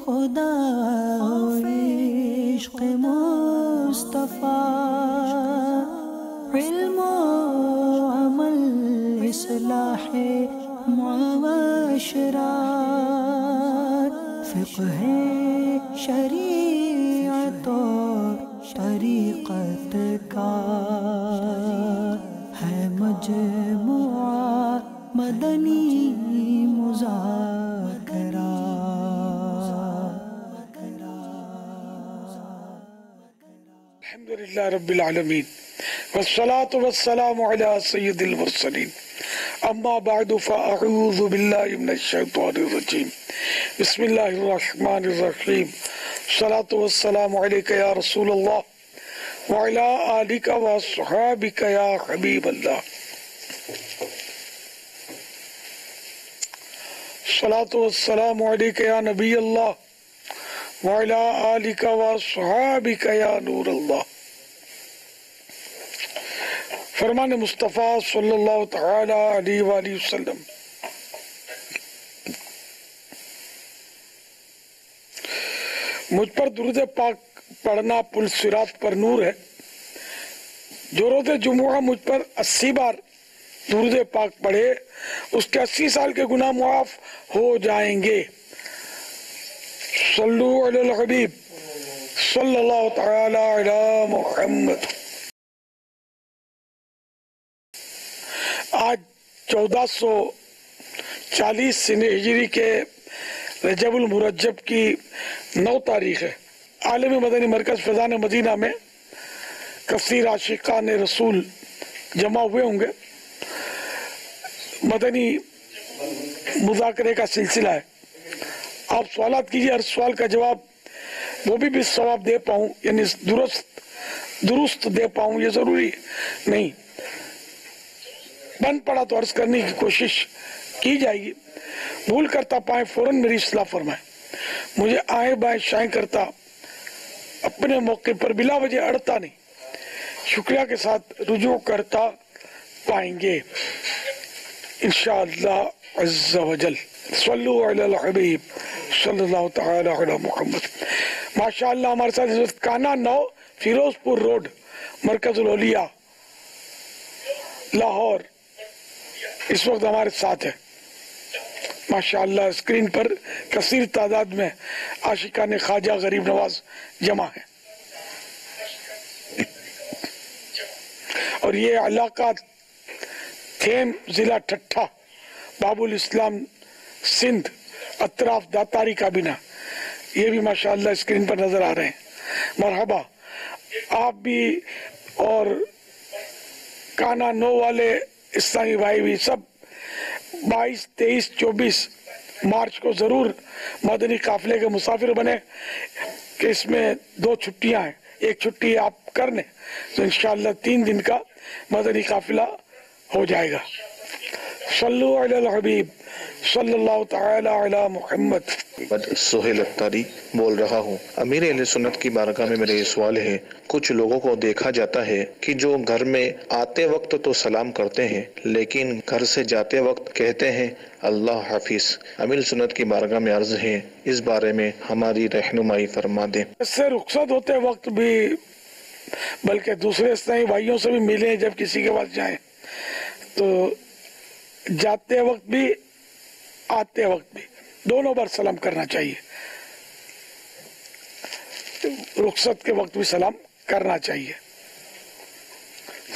خدا عشق مصطفیٰ، علم و عمل اصلاح معاشرات، فقہ شریعت و طریقت کا ہے مجموعہ مدنی مذاکرہ۔ الحمدللہ رب العالمین والصلاة والسلام علی سید المرسلین، اما بعد فاعوذ باللہ من الشیطان الرجیم، بسم اللہ الرحمن الرحیم، الصلاة والسلام علیکہ یا رسول اللہ وعلی آلکہ واصحابکہ یا حبیب اللہ، الصلاة والسلام علیکہ یا نبی اللہ وعلی آلکہ واصحابکہ یا نور اللہ۔ فرمان مصطفیٰ صلی اللہ تعالی علیہ وآلہ وسلم، مجھ پر درود پاک پڑھنا پل صراط پر نور ہے۔ جو روز جمعہ مجھ پر 80 بار درود پاک پڑھے اس کے 80 سال کے گناہ معاف ہو جائیں گے۔ صلو علی الحبیب صلی اللہ تعالی علی محمد۔ آج 1440 سنہ ہجری کے رجب المرجب کی 9 تاریخ ہے۔ عالمی مدنی مرکز فیضان مدینہ میں کثیر عاشقان رسول جمع ہوئے ہوں گے۔ مدنی مذاکرے کا سلسلہ ہے۔ آپ سوالات کیجئے، ہر سوال کا جواب وہ بھی ثواب دے پاؤں، یعنی درست دے پاؤں یہ ضروری نہیں، بن پڑا تو عرض کرنے کی کوشش کی جائے گی۔ بھول کرتا پائیں فوراً میری اصلاح فرمائیں، مجھے آئیں بائیں شائیں کرتا اپنے موقع پر بلا وجہ اڑتا نہیں، شکریہ کے ساتھ رجوع کرتا پائیں گے انشاءاللہ عز و جل۔ صلو علی الحبیب صلی اللہ تعالی علی محمد۔ ماشاءاللہ ہمارے ساتھ اس وقت کانا 9 فیروز پور روڈ مرکز الاولیاء لاہور اس وقت ہمارے ساتھ ہے۔ ماشاءاللہ اسکرین پر کثیر تعداد میں عاشقان خواجہ غریب نواز جمع ہیں، اور یہ علاقہ تھیم ضلع ٹھٹھا باب الاسلام سندھ اطراف داتاری کابینہ، یہ بھی ماشاءاللہ اسکرین پر نظر آ رہے ہیں۔ مرحبا، آپ بھی اور کانا 9 والے اسلامی بھائی بھی سب 22، 23، 24 مارچ کو ضرور مدنی قافلے کے مسافر بنے کہ اس میں 2 چھٹیاں ہیں، ایک چھٹی آپ کر لیں تو انشاءاللہ 3 دن کا مدنی قافلہ ہو جائے گا۔ صلو علی الحبیب صلی اللہ تعالی علی محمد۔ سہیل اختاری بول رہا ہوں۔ امیر اہل سنت کی بارگاہ میں میرے یہ سوال ہے، کچھ لوگوں کو دیکھا جاتا ہے کہ جو گھر میں آتے وقت تو سلام کرتے ہیں لیکن گھر سے جاتے وقت کہتے ہیں اللہ حافظ۔ امیر سنت کی بارگاہ میں عرض ہے، اس بارے میں ہماری رہنمائی فرما دیں۔ اس سے رخصت ہوتے وقت بھی بلکہ دوسرے اسلامی بھائیوں سے بھی ملیں، جب کسی کے پاس جائیں تو جاتے وقت بھی آتے وقت بھی دونوں بار سلام کرنا چاہیے، رخصت کے وقت بھی سلام کرنا چاہیے۔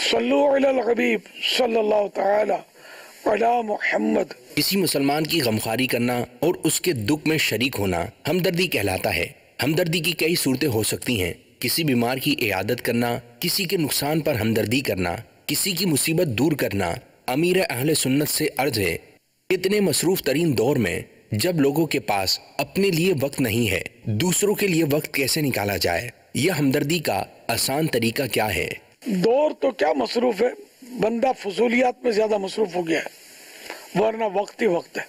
صلو علی الحبیب صلی اللہ تعالی علی محمد۔ کسی مسلمان کی غمخواری کرنا اور اس کے دکھ میں شریک ہونا ہمدردی کہلاتا ہے۔ ہمدردی کی کئی صورتیں ہو سکتی ہیں، کسی بیمار کی عیادت کرنا، کسی کے نقصان پر ہمدردی کرنا، کسی کی مصیبت دور کرنا۔ امیر اہل سنت سے عرض ہے، اتنے مصروف ترین دور میں جب لوگوں کے پاس اپنے لیے وقت نہیں ہے، دوسروں کے لیے وقت کیسے نکالا جائے؟ یہ ہمدردی کا آسان طریقہ کیا ہے؟ دور تو کیا مصروف ہے، بندہ فضولیات میں زیادہ مصروف ہو گیا ہے، ورنہ وقت ہی وقت ہے۔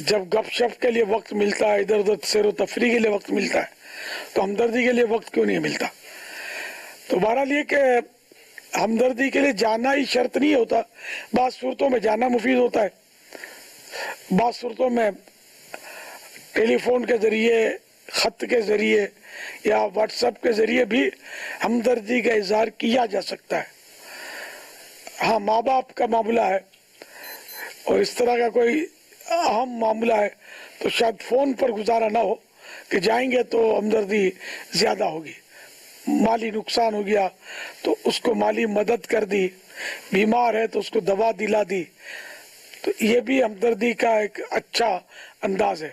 جب گپ شپ کے لیے وقت ملتا ہے، ادھر ادھر سیر و تفریح کے لیے وقت ملتا ہے، تو ہمدردی کے لیے وقت کیوں نہیں ملتا؟ تو بہرحال یہ کہ ہمدردی کے لیے جانا ہی شرط نہیں ہوتا، بعض صورتوں میں جانا مفید ہوتا ہے، بعض صورتوں میں ٹیلی فون کے ذریعے، خط کے ذریعے یا واٹس ایپ کے ذریعے بھی ہمدردی کا اظہار کیا جا سکتا ہے۔ ہاں، ماں باپ کا معاملہ ہے اور اس طرح کا کوئی اہم معاملہ ہے تو شاید فون پر گزارا نہ ہو کہ جائیں گے تو ہمدردی زیادہ ہوگی، مالی نقصان ہو گیا تو اس کو مالی مدد کر دی، بیمار ہے تو اس کو دوا دلا دی، تو یہ بھی ہمدردی کا ایک اچھا انداز ہے۔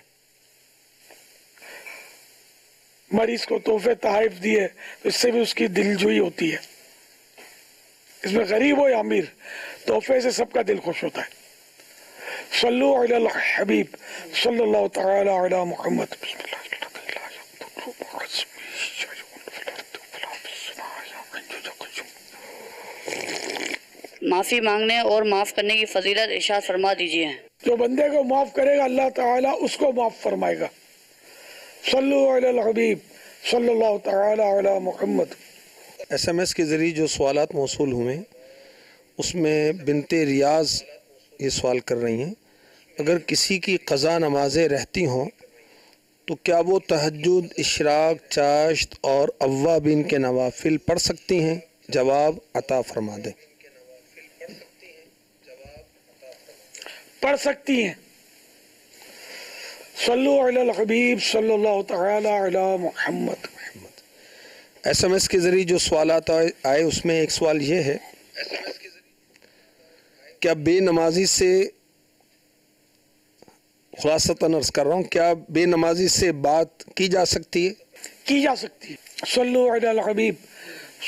مریض کو تحفے تحائف دیے تو اس سے بھی اس کی دلجوئی ہوتی ہے، اس میں غریب ہو یا امیر، تحفے سے سب کا دل خوش ہوتا ہے۔ صلو علی الحبیب صلی اللہ تعالی علی محمد۔ معافی مانگنے اور معاف کرنے کی فضیلت ارشاد فرما دیجیے۔ جو بندے کو معاف کرے گا اللہ تعالیٰ اس کو معاف فرمائے گا۔ صلو علی الحبیب صلی اللہ تعالی علی محمد۔ SMS کے ذریعے جو سوالات موصول ہوئے اس میں بنت ریاض یہ سوال کر رہی ہیں، اگر کسی کی قضا نمازیں رہتی ہوں تو کیا وہ تہجد، اشراق، چاشت اور اوابین کے نوافل پڑھ سکتی ہیں؟ جواب عطا فرما دیں۔ پڑھ سکتی ہیں۔ صلو علی الحبیب صلی اللہ تعالی علی محمد۔ SMS کے ذریعے جو سوالات آئے اس میں ایک سوال یہ ہے، کیا بے نمازی سے، خلاصتاً عرض کر رہا ہوں، کیا بے نمازی سے بات کی جا سکتی ہے؟ کی جا سکتی ہے۔ صلو علی الحبیب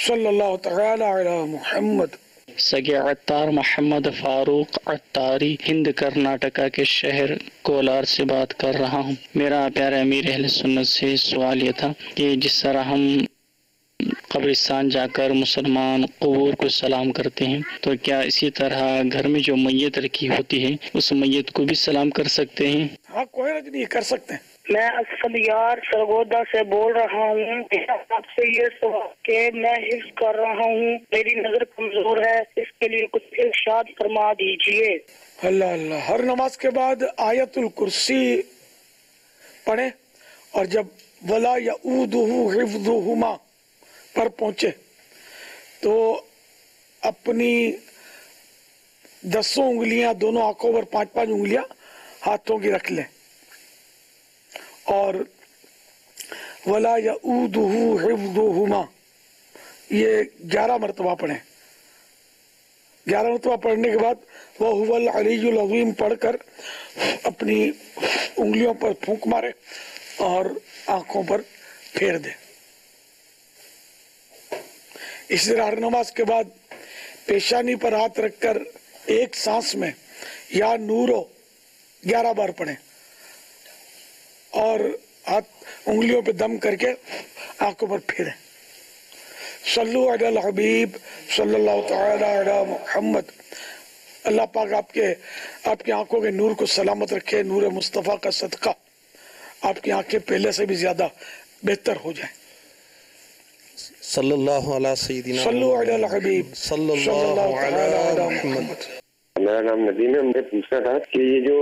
صلی اللہ تعالی علی محمد۔ سگے عطار محمد فاروق عطاری، ہند کرناٹکا کے شہر کولار سے بات کر رہا ہوں۔ میرا پیارے امیر اہل سنت سے سوال یہ تھا کہ جس طرح ہم قبرستان جا کر مسلمان قبور کو سلام کرتے ہیں، تو کیا اسی طرح گھر میں جو میت رکھی ہوتی ہے اس میت کو بھی سلام کر سکتے ہیں؟ ہاں، کوئی حرج نہیں، کر سکتے ہیں۔ میں اسد یار سرگودا سے بول رہا ہوں۔ آپ سے یہ سوال کہ میں حفظ کر رہا ہوں، میری نظر کمزور ہے، اس کے لیے کچھ ارشاد فرما دیجئے۔ اللہ اللہ، ہر نماز کے بعد آیت الکرسی پڑھیں اور جب ولا یعودہ حفظہما پر پہنچے تو اپنی 10 انگلیاں دونوں آنکھوں پر 5 انگلیاں ہاتھوں کی رکھ لیں اور ولا یعودہ حفظہما یہ 11 مرتبہ پڑھیں۔ 11 مرتبہ پڑھنے کے بعد وَهُوَ الْعَلِيُّ الْعَظِيمُ پڑھ کر اپنی انگلیوں پر پھونک مارے اور آنکھوں پر پھیر دیں۔ اسی طرح ہر نماز کے بعد پیشانی پر ہاتھ رکھ کر ایک سانس میں یا نورو 11 بار پڑھیں اور ہاتھ انگلیوں پہ دم کر کے آنکھوں پر پھیریں۔ صلو علی الحبیب صلی اللہ تعالی علی محمد۔ اللہ پاک آپ کی آنکھوں کے نور کو سلامت رکھے، نور مصطفیٰ کا صدقہ آپ کی آنکھیں پہلے سے بھی زیادہ بہتر ہو جائیں۔ صلی اللہ علیہ سیدنا صلو علی الحبیب صلی اللہ علی محمد۔ میرا نام ندیم ہے۔ مجھے پوچھنا تھا کہ یہ جو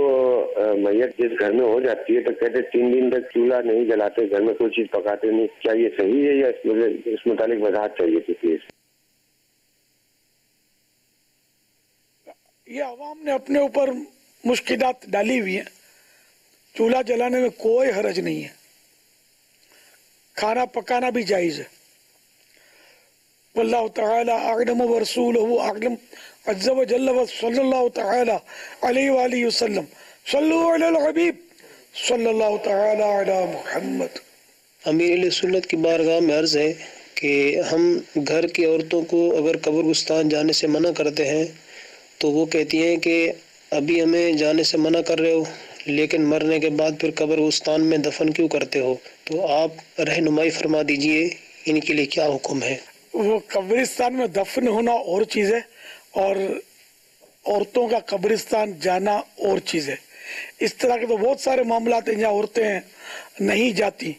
میت جس گھر میں ہو جاتی ہے تو کہتے 3 دن تک چولہا نہیں جلاتے، گھر میں کوئی چیز پکاتے نہیں، کیا یہ صحیح ہے یا اس متعلق وضاحت چاہیے تھی پلیز؟ یہ عوام نے اپنے اوپر مشکلات ڈالی ہوئی ہیں، چولہا جلانے میں کوئی حرج نہیں ہے، کھانا پکانا بھی جائز ہے۔ واللہ تعالی اعلم ورسولہ اعلم عز و جل صلی اللہ تعالی علیہ وآلہ وسلم۔ صلو علی الحبیب صلی اللہ تعالی علی محمد۔ امیر اہل سنت کی بارگاہ میں عرض ہے کہ ہم گھر کی عورتوں کو اگر قبرستان جانے سے منع کرتے ہیں تو وہ کہتی ہیں کہ ابھی ہمیں جانے سے منع کر رہے ہو لیکن مرنے کے بعد پھر قبرستان میں دفن کیوں کرتے ہو؟ تو آپ رہنمائی فرما دیجئے ان کے لیے کیا حکم ہے؟ وہ قبرستان میں دفن ہونا اور چیز ہے اور عورتوں کا قبرستان جانا اور چیز ہے۔ اس طرح کے تو بہت سارے معاملات ہیں جہاں عورتیں نہیں جاتی۔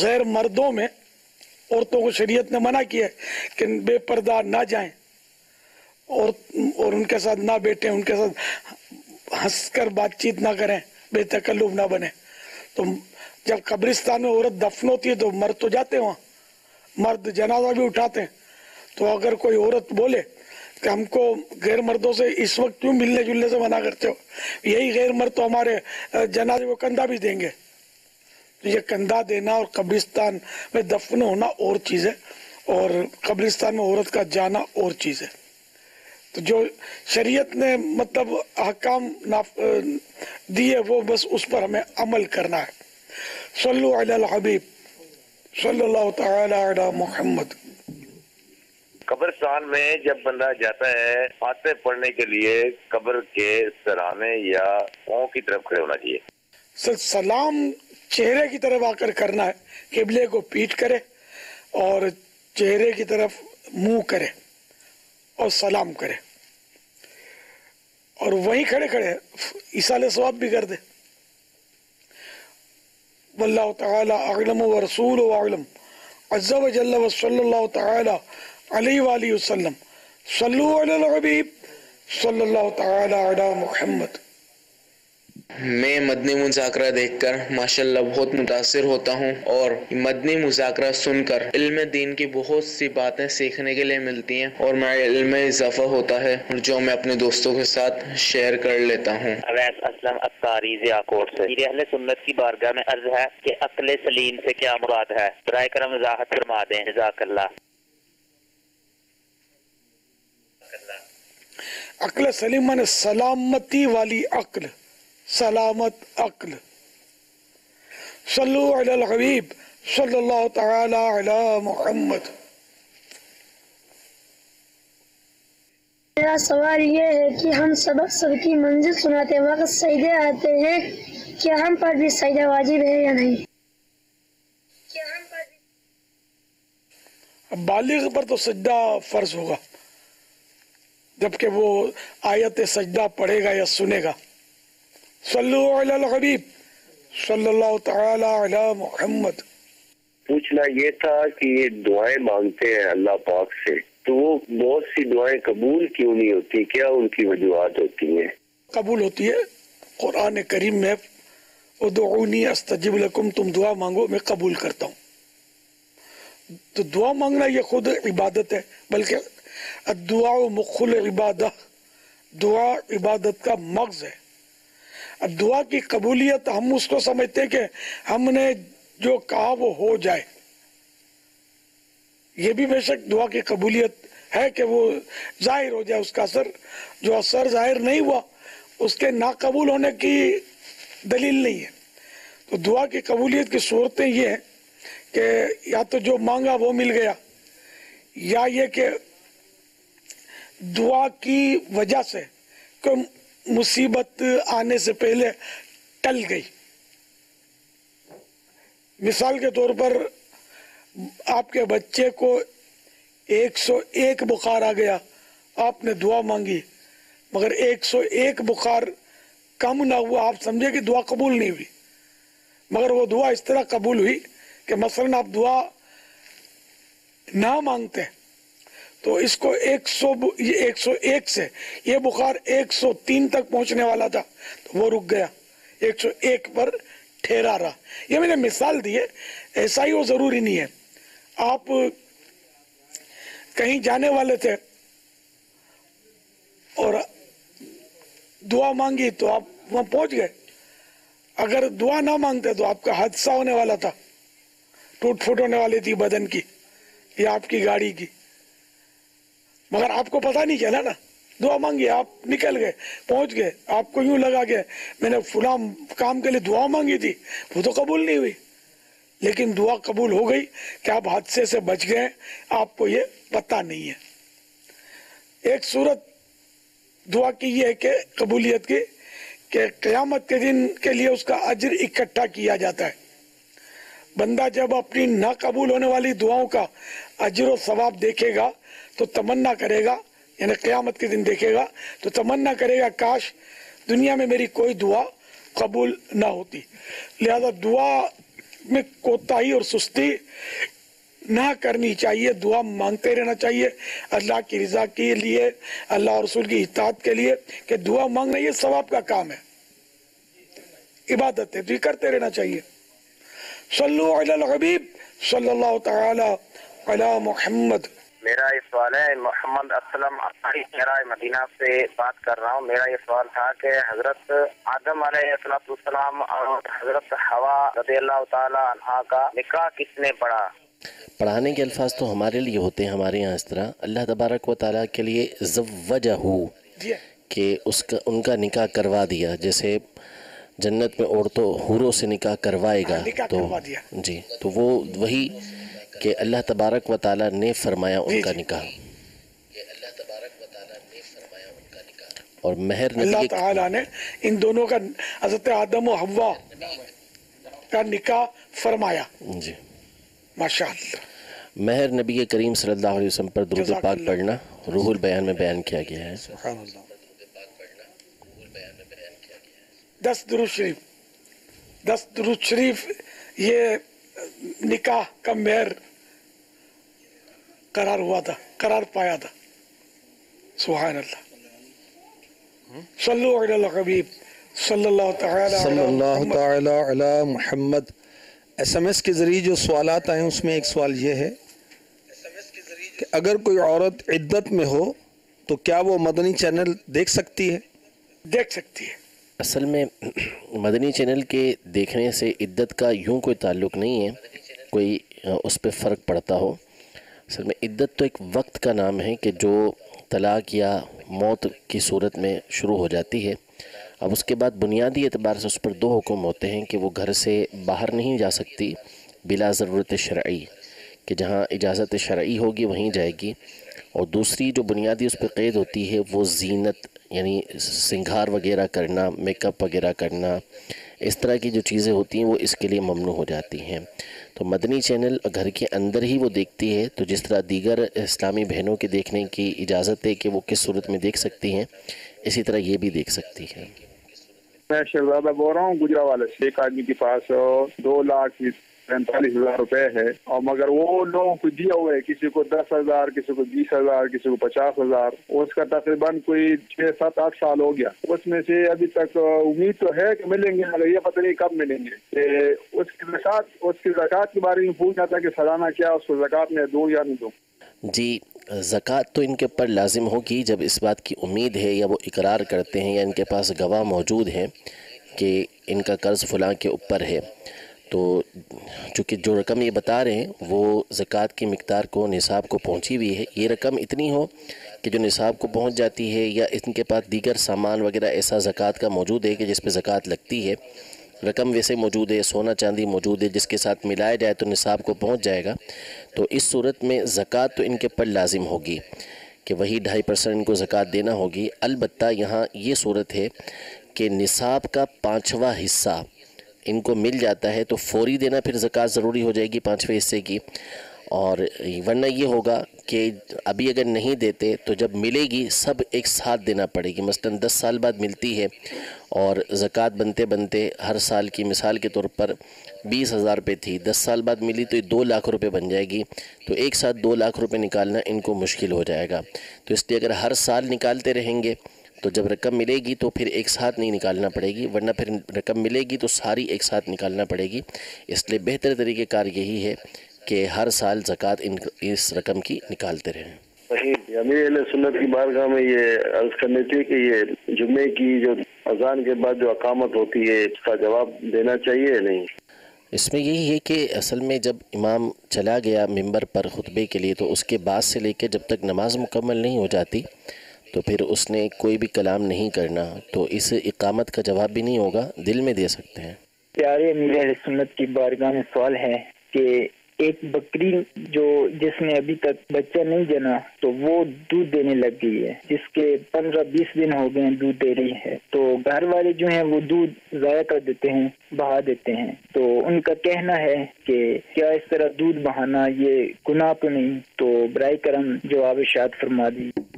غیر مردوں میں عورتوں کو شریعت نے منع کیا ہے کہ بے پردہ نہ جائیں اور ان کے ساتھ نہ بیٹھیں، ان کے ساتھ ہنس کر بات چیت نہ کریں، بے تکلف نہ بنیں۔ تو جب قبرستان میں عورت دفن ہوتی ہے تو مرد تو جاتے ہیں وہاں، مرد جنازہ بھی اٹھاتے ہیں. تو اگر کوئی عورت بولے کہ ہم کو غیر مردوں سے اس وقت کیوں ملنے جلنے سے منع کرتے ہو، یہی غیر مرد تو ہمارے جنازے کو کندھا بھی دیں گے. تو یہ کندھا دینا اور قبرستان میں دفن ہونا اور چیز ہے، اور قبرستان میں عورت کا جانا اور چیز ہے. تو جو شریعت نے مطلب احکام دیے وہ بس اس پر ہمیں عمل کرنا ہے. صلو علی الحبیب صلی اللہ تعالی علی محمد. قبرستان میں جب بندہ جاتا ہے فاتحہ پڑھنے کے لیے قبر کے سرانے یا پاؤں کی طرف کھڑے ہونا چاہیے. سلام چہرے کی طرف آ کر کرنا ہے، قبلے کو پیٹ کرے اور چہرے کی طرف منہ کرے اور سلام کرے، اور وہیں کھڑے کھڑے ایصال ثواب بھی کر دے. واللہ تعالی اعلم ورسولہ اعلم عز وجل وصلی اللہ تعالی علیہ وآلہ وسلم. صلو علی الحبیب صلی اللہ تعالی علی محمد. میں مدنی مذاکرہ دیکھ کر ماشاءاللہ بہت متاثر ہوتا ہوں، اور مدنی مذاکرہ سن کر علم دین کی بہت سی باتیں سیکھنے کے لیے ملتی ہیں، اور میرے علم میں اضافہ ہوتا ہے جو میں اپنے دوستوں کے ساتھ شیئر کر لیتا ہوں. اویس اسلم اتاری ضیا کوٹ سے. میرے اہل سنت کی بارگاہ میں عرض ہے کہ عقل سلیم سے کیا مراد ہے؟ برائے کرم وضاحت فرما دیں، جزاک اللہ. عقل سلیم مانے سلامتی والی عقل، سلامت عقل. صلو علی الحبیب صلی اللہ تعالی علی محمد. میرا سوال یہ ہے کہ ہم سبق سب کی منزل سناتے وقت سجدے آتے ہیں، کیا ہم پر بھی سجدہ واجب ہے یا نہیں؟ بالغ پر تو سجدہ فرض ہوگا جبکہ وہ آیت سجدہ پڑھے گا یا سنے گا. صلو علی الحبیب صلی اللہ تعالی علی محمد. پوچھنا یہ تھا کہ یہ دعائیں مانگتے ہیں اللہ پاک سے، تو وہ بہت سی دعائیں قبول کیوں نہیں ہوتی؟ کیا ان کی وجوہات ہوتی ہیں؟ قبول ہوتی ہے. قرآن کریم میں ادعونی استجب لکم، تم دعا مانگو میں قبول کرتا ہوں. تو دعا مانگنا یہ خود عبادت ہے، بلکہ الدعاء مخ العبادہ، دعا عبادت کا مغز ہے. اب دعا کی قبولیت ہم اس کو سمجھتے ہیں کہ ہم نے جو کہا وہ ہو جائے. یہ بھی بے شک دعا کی قبولیت ہے کہ وہ ظاہر ہو جائے اس کا اثر. جو اثر ظاہر نہیں ہوا اس کے ناقبول ہونے کی دلیل نہیں ہے. تو دعا کی قبولیت کی صورتیں یہ ہیں کہ یا تو جو مانگا وہ مل گیا، یا یہ کہ دعا کی وجہ سے کوئی مصیبت آنے سے پہلے ٹل گئی. مثال کے طور پر آپ کے بچے کو 101 بخار آ گیا، آپ نے دعا مانگی مگر 101 بخار کم نہ ہوا، آپ سمجھے کہ دعا قبول نہیں ہوئی. مگر وہ دعا اس طرح قبول ہوئی کہ مثلا آپ دعا نہ مانگتے تو اس کو 101 سے یہ بخار 103 تک پہنچنے والا تھا تو وہ رک گیا، 101 پر ٹھہرا رہا. یہ میں نے مثال دی ہے، ایسا ہی وہ ضروری نہیں ہے. آپ کہیں جانے والے تھے اور دعا مانگی تو آپ وہاں پہنچ گئے. اگر دعا نہ مانگتے تو آپ کا حادثہ ہونے والا تھا، ٹوٹ پھوٹ ہونے والی تھی بدن کی یا آپ کی گاڑی کی. مگر آپ کو پتہ نہیں چلا نا، دعا مانگی آپ نکل گئے، پہنچ گئے. آپ کو یوں لگا کہ میں نے فلاں کام کے لیے دعا مانگی تھی، وہ تو قبول نہیں ہوئی، لیکن دعا قبول ہو گئی کہ آپ حادثے سے بچ گئے، آپ کو یہ پتہ نہیں ہے. ایک صورت دعا کی یہ ہے کہ قبولیت کی کہ قیامت کے دن کے لیے اس کا اجر اکٹھا کیا جاتا ہے. بندہ جب اپنی نہ قبول ہونے والی دعاؤں کا اجر و ثواب دیکھے گا تو تمنا کرے گا، یعنی قیامت کے دن دیکھے گا تو تمنا کرے گا کاش دنیا میں میری کوئی دعا قبول نہ ہوتی. لہذا دعا میں کوتاہی اور سستی نہ کرنی چاہیے، دعا مانگتے رہنا چاہیے اللہ کی رضا کے لیے، اللہ اور رسول کی اطاعت کے لیے، کہ دعا مانگنا یہ ثواب کا کام ہے. عبادت ہے، تو یہ کرتے رہنا چاہیے. صلو علی الحبیب صلی اللہ تعالی علی محمد. میرا یہ سوال ہے، محمد اسلم میرا مدینہ سے بات کر رہا ہوں. میرا یہ سوال تھا کہ حضرت آدم علیہ السلام اور حضرت حوا رضی اللہ تعالی عنہا کا نکاح کس نے پڑھا؟ پڑھانے کے الفاظ تو ہمارے لیے ہوتے ہیں ہمارے یہاں اس طرح. اللہ تبارک و تعالیٰ کے لیے زوجہ کہ ان کا نکاح کروا دیا، جیسے جنت میں عورتوں حوروں سے نکاح کروائے گا، تو جی تو وہ وہی کہ اللہ تبارک و تعالیٰ نے فرمایا ان کا نکاح. اور مہر اللہ تعالیٰ نے ان دونوں کا حضرت آدم و حوا کا نکاح فرمایا. جی ماشاءاللہ. مہر نبی کریم صلی اللہ علیہ وسلم پر درود پاک پڑھنا روح البیان میں بیان کیا گیا ہے. سبحان اللہ. 10 درود شریف یہ نکاح کا مہر قرار ہوا تھا، قرار پایا تھا. سبحان اللہ. صلو علی الحبیب صلی اللہ تعالی علی محمد. ایس ایم ایس کے ذریعے جو سوالات آئے ہیں اس میں ایک سوال یہ ہے کہ اگر کوئی عورت عدت میں ہو تو کیا وہ مدنی چینل دیکھ سکتی ہے؟ دیکھ سکتی ہے. اصل میں مدنی چینل کے دیکھنے سے عدت کا یوں کوئی تعلق نہیں ہے، کوئی اس پہ فرق پڑتا ہو. اصل میں عدت تو ایک وقت کا نام ہے کہ جو طلاق یا موت کی صورت میں شروع ہو جاتی ہے. اب اس کے بعد بنیادی اعتبار سے اس پر 2 حکم ہوتے ہیں کہ وہ گھر سے باہر نہیں جا سکتی بلا ضرورت شرعی، کہ جہاں اجازت شرعی ہوگی وہیں جائے گی. اور دوسری جو بنیادی اس پہ قید ہوتی ہے وہ زینت، یعنی سنگھار وغیرہ کرنا، میک اپ وغیرہ کرنا، اس طرح کی جو چیزیں ہوتی ہیں وہ اس کے لیے ممنوع ہو جاتی ہیں. تو مدنی چینل گھر کے اندر ہی وہ دیکھتی ہے، تو جس طرح دیگر اسلامی بہنوں کے دیکھنے کی اجازت ہے کہ وہ کس صورت میں دیکھ سکتی ہیں، اسی طرح یہ بھی دیکھ سکتی ہے. میں شہزادہ بول رہا ہوں گجرانوالے سے. ایک آدمی کے پاس 2,45,000 روپے ہے، اور مگر وہ لوگوں کو دیا ہوا ہے، کسی کو 10,000، کسی کو 20,000، کسی کو 50,000. اس کا تقریباً کوئی 6, 7, 8 سال ہو گیا. اس میں سے ابھی تک امید تو ہے کہ ملیں گے، مگر یہ پتہ نہیں کب ملیں گے. اس کی زکوٰۃ کے بارے میں پوچھنا تھا کہ سالانہ کیا اس کو زکوٰۃ میں دوں یا نہیں دوں. جی زکوٰۃ تو ان کے اوپر لازم ہوگی جب اس بات کی امید ہے یا وہ اقرار کرتے ہیں یا ان کے پاس گواہ موجود ہیں کہ ان کا قرض فلاں کے اوپر ہے. تو چونکہ جو رقم یہ بتا رہے ہیں وہ زکوٰۃ کی مقدار کو نصاب کو پہنچی ہوئی ہے. یہ رقم اتنی ہو کہ جو نصاب کو پہنچ جاتی ہے، یا ان کے پاس دیگر سامان وغیرہ ایسا زکوٰۃ کا موجود ہے کہ جس پہ زکوٰۃ لگتی ہے، رقم ویسے موجود ہے، سونا چاندی موجود ہے، جس کے ساتھ ملایا جائے تو نصاب کو پہنچ جائے گا. تو اس صورت میں زکوٰۃ تو ان کے پر لازم ہوگی کہ وہی 2.5% ان کو زکوٰۃ دینا ہوگی. البتہ یہاں یہ صورت ہے کہ نصاب کا 5واں حصہ ان کو مل جاتا ہے تو فوری دینا پھر زکوٰۃ ضروری ہو جائے گی 5ویں حصے کی. اور ورنہ یہ ہوگا کہ ابھی اگر نہیں دیتے تو جب ملے گی سب ایک ساتھ دینا پڑے گی. مثلاً 10 سال بعد ملتی ہے اور زکوٰۃ بنتے بنتے ہر سال کی مثال کے طور پر 20,000 روپے تھی، 10 سال بعد ملی تو یہ 2 لاکھ روپے بن جائے گی. تو ایک ساتھ 2 لاکھ روپے نکالنا ان کو مشکل ہو جائے گا. تو اس لیے اگر ہر سال نکالتے رہیں گے تو جب رقم ملے گی تو پھر ایک ساتھ نہیں نکالنا پڑے گی، ورنہ پھر رقم ملے گی تو ساری ایک ساتھ نکالنا پڑے گی. اس لیے بہتر طریقہ کار یہی ہے کہ ہر سال زکوٰۃ اس رقم کی نکالتے رہیں. صحیح. امیر اہل سنت کی بارگاہ میں یہ عرض کرنی تھی کہ یہ جمعے کی جو اذان کے بعد جو اقامت ہوتی ہے اس کا جواب دینا چاہیے یا نہیں؟ اس میں یہی ہے کہ اصل میں جب امام چلا گیا ممبر پر خطبے کے لیے تو اس کے بعد سے لے کے جب تک نماز مکمل نہیں ہو جاتی تو پھر اس نے کوئی بھی کلام نہیں کرنا. تو اس اقامت کا جواب بھی نہیں ہوگا، دل میں دے سکتے ہیں. پیارے امیر اہل سنت کی بارگاہ میں سوال ہے کہ ایک بکری جس نے ابھی تک بچہ نہیں جنا تو وہ دودھ دینے لگ گئی ہے، جس کے 15-20 دن ہو گئے ہیں دودھ دے رہی ہے. تو گھر والے جو ہیں وہ دودھ ضائع کر دیتے ہیں، بہا دیتے ہیں. تو ان کا کہنا ہے کہ کیا اس طرح دودھ بہانا یہ گناہ تو نہیں؟ تو برائے کرم جواب ارشاد فرما دیجیے.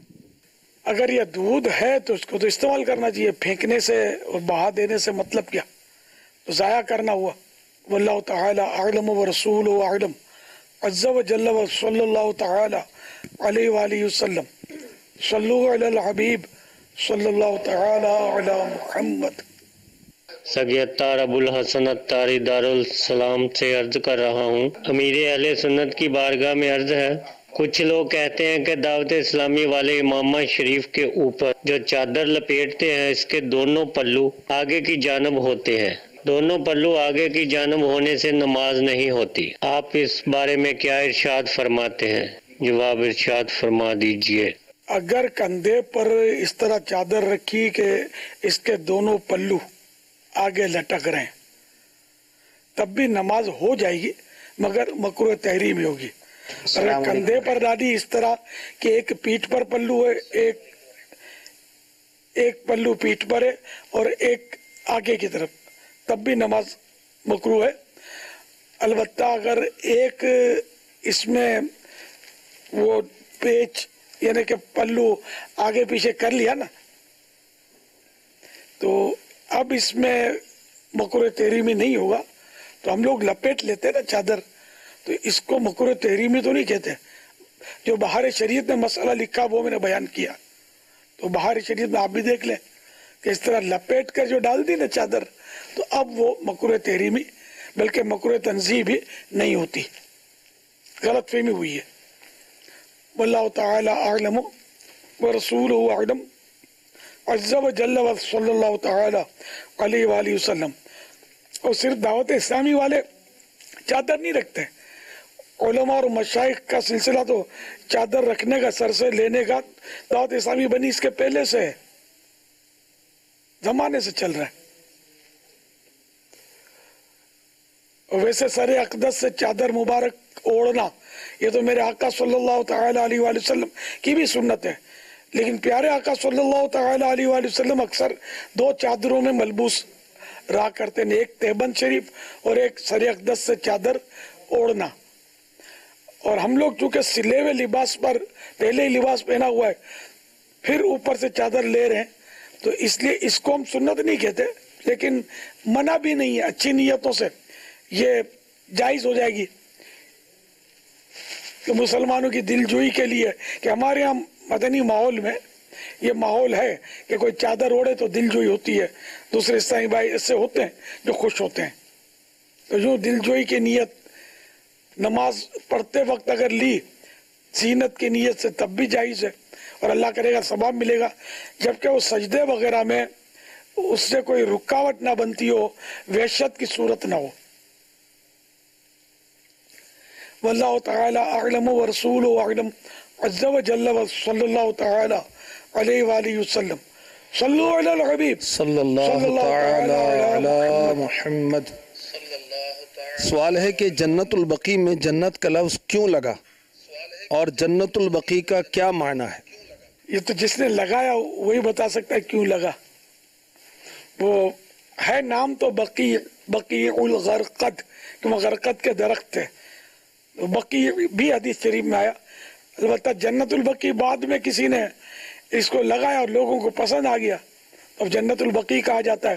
اگر یہ دودھ ہے تو اس کو تو استعمال کرنا چاہیے. پھینکنے سے اور بہا دینے سے مطلب کیا؟ تو ضائع کرنا ہوا. واللہ تعالی اعلم ورسولہ اعلم عز وجل وصلی اللہ تعالی علیہ وآلہ وسلم. صلو علی الحبیب صلی اللہ تعالی علی محمد. سگیتار ابو الحسن اتاری دارالسلام سے عرض کر رہا ہوں۔ امیر اہل سنت کی بارگاہ میں عرض ہے، کچھ لوگ کہتے ہیں کہ دعوت اسلامی والے امامہ شریف کے اوپر جو چادر لپیٹتے ہیں اس کے دونوں پلو آگے کی جانب ہوتے ہیں، دونوں پلو آگے کی جانب ہونے سے نماز نہیں ہوتی، آپ اس بارے میں کیا ارشاد فرماتے ہیں؟ جواب ارشاد فرما دیجئے۔ اگر کندھے پر اس طرح چادر رکھی کہ اس کے دونوں پلو آگے لٹک رہے ہیں تب بھی نماز ہو جائے گی، مگر مکروہ تحریمی ہوگی۔ اگر کندھے پر ڈالی اس طرح کہ ایک پیٹھ پر پلو ہے، ایک پلو پیٹھ پر ہے اور ایک آگے کی طرف، تب بھی نماز مکروہ ہے۔ البتہ اگر ایک اس میں وہ پیچ یعنی کہ پلو آگے پیچھے کر لیا نا تو اب اس میں مکروہ تحریمی نہیں ہوگا، تو ہم لوگ لپیٹ لیتے نا چادر، تو اس کو مکروہ تحریمی تو نہیں کہتے۔ جو بہار شریعت میں مسئلہ لکھا وہ میں نے بیان کیا، تو بہار شریعت میں آپ بھی دیکھ لیں کہ اس طرح لپیٹ کر جو ڈال دی نا چادر، تو اب وہ مکروہ تحریمی بلکہ مکروہ تنزیہ بھی نہیں ہوتی، غلط فہمی ہوئی ہے۔ واللہ تعالی اعلم ورسولہ اعلم عز و جل و صلی اللہ تعالی علیہ وآلہ وسلم۔ اور صرف دعوت اسلامی والے چادر نہیں رکھتے، علماء اور مشائخ کا سلسلہ تو چادر رکھنے کا، سر سے لینے کا دعوت اسلامی بنی اس کے پہلے سے ہے، زمانے سے چل رہا ہے۔ اور ویسے سر اقدس سے چادر مبارک اوڑھنا یہ تو میرے آقا صلی اللہ تعالی علیہ وآلہ وسلم کی بھی سنت ہے، لیکن پیارے آقا صلی اللہ تعالی علیہ وآلہ وسلم اکثر دو چادروں میں ملبوس رہا کرتے ہیں، ایک تہبند شریف اور ایک سر اقدس سے چادر اوڑھنا۔ اور ہم لوگ چونکہ سلے ہوئے لباس پر پہلے ہی لباس پہنا ہوا ہے پھر اوپر سے چادر لے رہے ہیں، تو اس لیے اس کو ہم سنت نہیں کہتے، لیکن منع بھی نہیں ہے، اچھی نیتوں سے یہ جائز ہو جائے گی کہ مسلمانوں کی دل جوئی کے لیے، کہ ہمارے یہاں مدنی ماحول میں یہ ماحول ہے کہ کوئی چادر اوڑھے تو دل جوئی ہوتی ہے، دوسرے اسلامی بھائی ایسے ہوتے ہیں جو خوش ہوتے ہیں، تو یوں دل جوئی کی نیت نماز پڑھتے وقت اگر لی زینت کی نیت سے تب بھی جائز ہے، اور اللہ کرے گا ثواب ملے گا، جبکہ وہ سجدے وغیرہ میں اس سے کوئی رکاوٹ نہ بنتی ہو، وحشت کی صورت نہ ہو۔ واللہ تعالی اعلم ورسولہ اعلم عز و جل و صلی اللہ تعالی علیہ وآلہ وسلم۔ صلو علی الحبیب صلی اللہ تعالی علی محمد۔ سوال ہے کہ جنت البقیع میں جنت کا لفظ کیوں لگا اور جنت البقیع کا کیا معنی ہے؟ یہ تو جس نے لگایا وہی بتا سکتا ہے کیوں لگا۔ وہ ہے نام تو بقیع، بقیع الغرقد، کہ وہ غرقد کے درخت تھے، بقیع بھی حدیث شریف میں آیا۔ البتہ جنت البقیع بعد میں کسی نے اس کو لگایا اور لوگوں کو پسند آ گیا، اب جنت البقیع کہا جاتا ہے،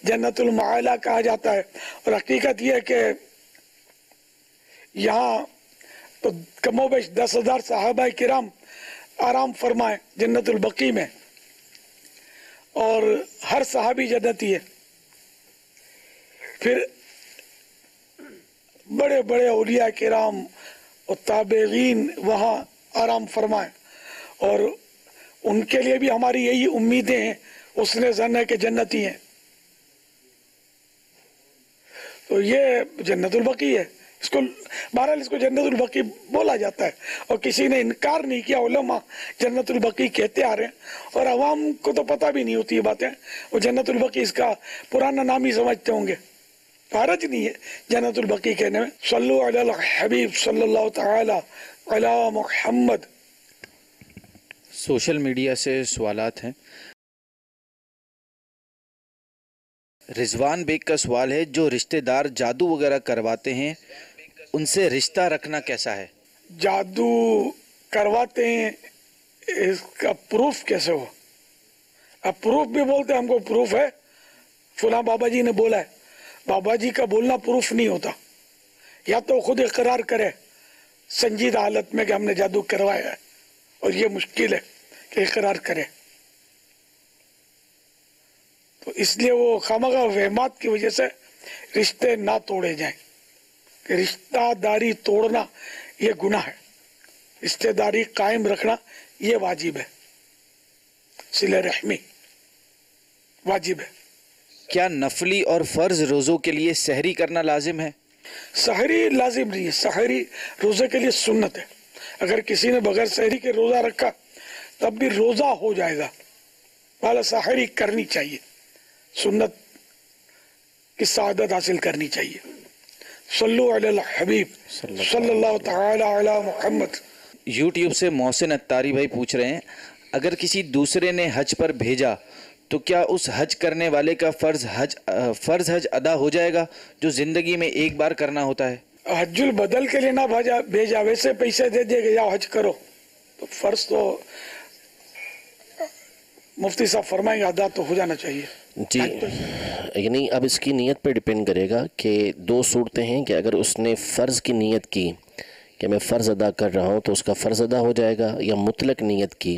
جنت المعالی کہا جاتا ہے۔ اور حقیقت یہ ہے کہ یہاں تو کم و بیش 10,000 صحابہ کرام آرام فرمائے جنت البقیع میں، اور ہر صحابی جنتی ہے۔ پھر بڑے بڑے اولیاء کرام اور تابعین وہاں آرام فرمائے، اور ان کے لیے بھی ہماری یہی امیدیں ہیں، اس نے ظن ہے کہ جنتی ہیں، تو یہ جنت البقیع ہے۔ اس کو بہرحال اس کو جنت البقیع بولا جاتا ہے، اور کسی نے انکار نہیں کیا، علماء جنت البقیع کہتے آ رہے ہیں، اور عوام کو تو پتہ بھی نہیں ہوتی یہ باتیں، وہ جنت البقیع اس کا پرانا نام ہی سمجھتے ہوں گے، حرج نہیں ہے جنت البقیع کہنے میں۔ صلو علی الحبیب صلی اللہ تعالی علی محمد۔ سوشل میڈیا سے سوالات ہیں۔ رضوان بیگ کا سوال ہے، جو رشتہ دار جادو وغیرہ کرواتے ہیں ان سے رشتہ رکھنا کیسا ہے؟ جادو کرواتے ہیں اس کا پروف کیسے ہو؟ اب پروف بھی بولتے ہیں، ہم کو پروف ہے فلاں بابا جی نے بولا ہے، بابا جی کا بولنا پروف نہیں ہوتا، یا تو خود اقرار کرے سنجیدہ حالت میں کہ ہم نے جادو کروایا ہے، اور یہ مشکل ہے کہ اقرار کرے۔ تو اس لیے وہ خامخواہ وہمات کی وجہ سے رشتے نہ توڑے جائیں کہ رشتہ داری توڑنا یہ گناہ ہے، رشتہ داری قائم رکھنا یہ واجب ہے، صلہ رحمی واجب ہے۔ کیا نفلی اور فرض روزوں کے لیے سحری کرنا لازم ہے؟ سحری لازم نہیں ہے، سحری روزے کے لیے سنت ہے۔ اگر کسی نے بغیر سحری کے روزہ رکھا تب بھی روزہ ہو جائے گا، والا سحری کرنی چاہیے، سنت کی سعادت حاصل کرنی چاہیے۔ صلو علی الحبیب صلی اللہ تعالی علی محمد۔ یوٹیوب سے محسن اتاری بھائی پوچھ رہے ہیں، اگر کسی دوسرے نے حج پر بھیجا تو کیا اس حج کرنے والے کا فرض حج ادا ہو جائے گا جو زندگی میں ایک بار کرنا ہوتا ہے؟ حج البدل کے لیے نہ بھیجا، ویسے پیسے دے دے کہ جاؤ حج کرو، تو فرض تو مفتی صاحب فرمائیں گے ادا تو ہو جانا چاہیے۔ جی، یعنی اب اس کی نیت پہ ڈیپینڈ کرے گا کہ دو صورتیں ہیں کہ اگر اس نے فرض کی نیت کی کہ میں فرض ادا کر رہا ہوں تو اس کا فرض ادا ہو جائے گا، یا مطلق نیت کی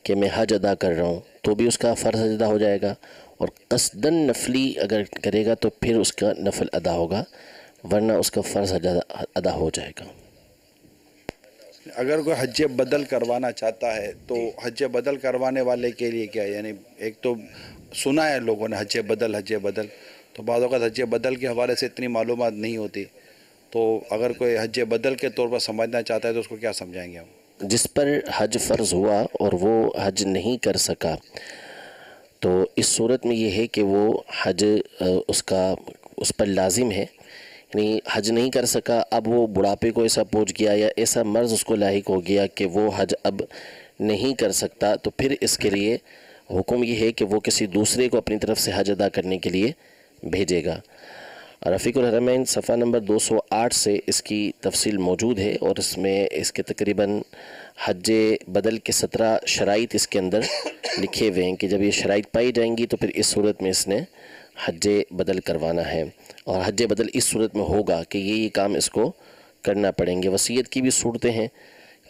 کہ میں حج ادا کر رہا ہوں تو بھی اس کا فرض ادا ہو جائے گا، اور قصداً نفلی اگر کرے گا تو پھر اس کا نفل ادا ہوگا، ورنہ اس کا فرض ادا ہو جائے گا۔ اگر کوئی حج بدل کروانا چاہتا ہے تو حج بدل کروانے والے کے لیے کیا، یعنی ایک تو سنا ہے لوگوں نے حج بدل تو بعض اوقات حج بدل کے حوالے سے اتنی معلومات نہیں ہوتی، تو اگر کوئی حج بدل کے طور پر سمجھنا چاہتا ہے تو اس کو کیا سمجھائیں گے ہم؟ جس پر حج فرض ہوا اور وہ حج نہیں کر سکا تو اس صورت میں یہ ہے کہ وہ حج اس پر لازم ہے، یعنی حج نہیں کر سکا، اب وہ بڑھاپے کو ایسا پہنچ گیا یا ایسا مرض اس کو لاحق ہو گیا کہ وہ حج اب نہیں کر سکتا، تو پھر اس کے لیے حکم یہ ہے کہ وہ کسی دوسرے کو اپنی طرف سے حج ادا کرنے کے لیے بھیجے گا۔ رفیق الحرمین صفحہ نمبر 208 سے اس کی تفصیل موجود ہے، اور اس میں اس کے تقریباً حج بدل کے 17 شرائط اس کے اندر لکھے ہوئے ہیں کہ جب یہ شرائط پائی جائیں گی تو پھر اس صورت میں اس نے حج بدل کروانا ہے، اور حج بدل اس صورت میں ہوگا کہ یہ کام اس کو کرنا پڑیں گے۔ وصیت کی بھی صورتیں ہیں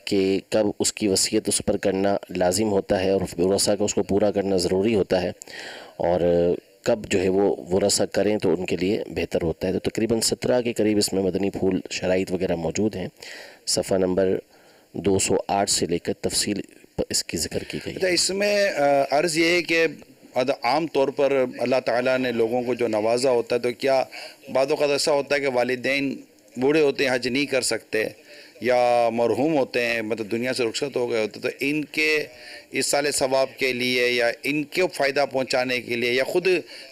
کہ کب اس کی وصیت اس پر کرنا لازم ہوتا ہے اور ورثہ کا اس کو پورا کرنا ضروری ہوتا ہے، اور کب جو ہے وہ ورثہ کریں تو ان کے لیے بہتر ہوتا ہے۔ تو تقریباً 17 کے قریب اس میں مدنی پھول شرائط وغیرہ موجود ہیں، صفحہ نمبر 208 سے لے کر تفصیل اس کی ذکر کی گئی ہے۔ اس میں عرض یہ ہے کہ عام طور پر اللہ تعالیٰ نے لوگوں کو جو نوازا ہوتا ہے تو کیا بعض اوقات ایسا ہوتا ہے کہ والدین بوڑھے ہوتے ہیں، حج نہیں کر سکتے، یا مرحوم ہوتے ہیں، مطلب دنیا سے رخصت ہو گئے ہوتے، تو ان کے ایصال ثواب کے لیے یا ان کو فائدہ پہنچانے کے لیے، یا خود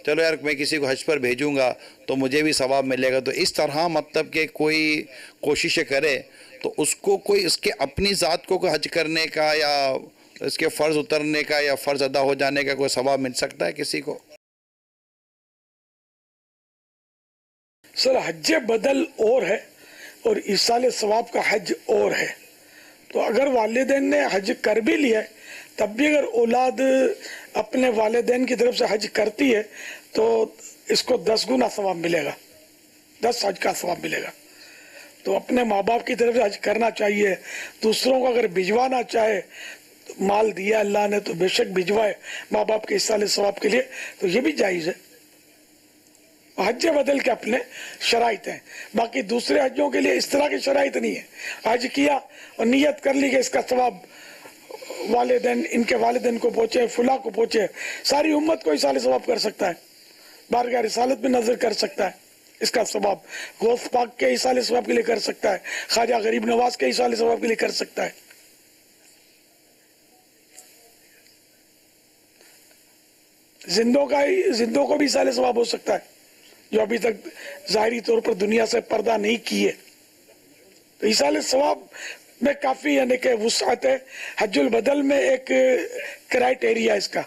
چلو یار میں کسی کو حج پر بھیجوں گا تو مجھے بھی ثواب ملے گا، تو اس طرح مطلب کہ کوئی کوششیں کرے تو اس کو کوئی اس کے اپنی ذات کو حج کرنے کا یا اس کے فرض اترنے کا یا فرض ادا ہو جانے کا کوئی ثواب مل سکتا ہے کسی کو؟ سر حج بدل اور ہے اور ایصال ثواب کا حج اور ہے، تو اگر والدین نے حج کر بھی لیا ہے تب بھی اگر اولاد اپنے والدین کی طرف سے حج کرتی ہے تو اس کو 10 گنا ثواب ملے گا، 10 حج کا ثواب ملے گا۔ تو اپنے ماں باپ کی طرف سے حج کرنا چاہیے، دوسروں کو اگر بھجوانا چاہے، مال دیا اللہ نے تو بے شک بھجوائے ماں باپ کے ایصال ثواب کے لیے، تو یہ بھی جائز ہے۔ حج بدل کے اپنے شرائط ہیں، باقی دوسرے حجوں کے لیے اس طرح کی شرائط نہیں ہے۔ حج کیا اور نیت کر لی کہ اس کا ثواب والدین، ان کے والدین کو پہنچے، فلاں کو پہنچے، ساری امت کو ایصال ثواب کر سکتا ہے، بارگاہ رسالت میں نظر کر سکتا ہے، اس کا ثواب غوث پاک کے ایصال ثواب کے لیے کر سکتا ہے، خواجہ غریب نواز کے ایصال ثواب کے لیے کر سکتا ہے۔ زندوں کو بھی ایصال ثواب ہو سکتا ہے جو ابھی تک ظاہری طور پر دنیا سے پردہ نہیں کیے، تو ایصال ثواب میں کافی یعنی کہ وسعت ہے۔ حج البدل میں ایک کرائٹیریا اس کا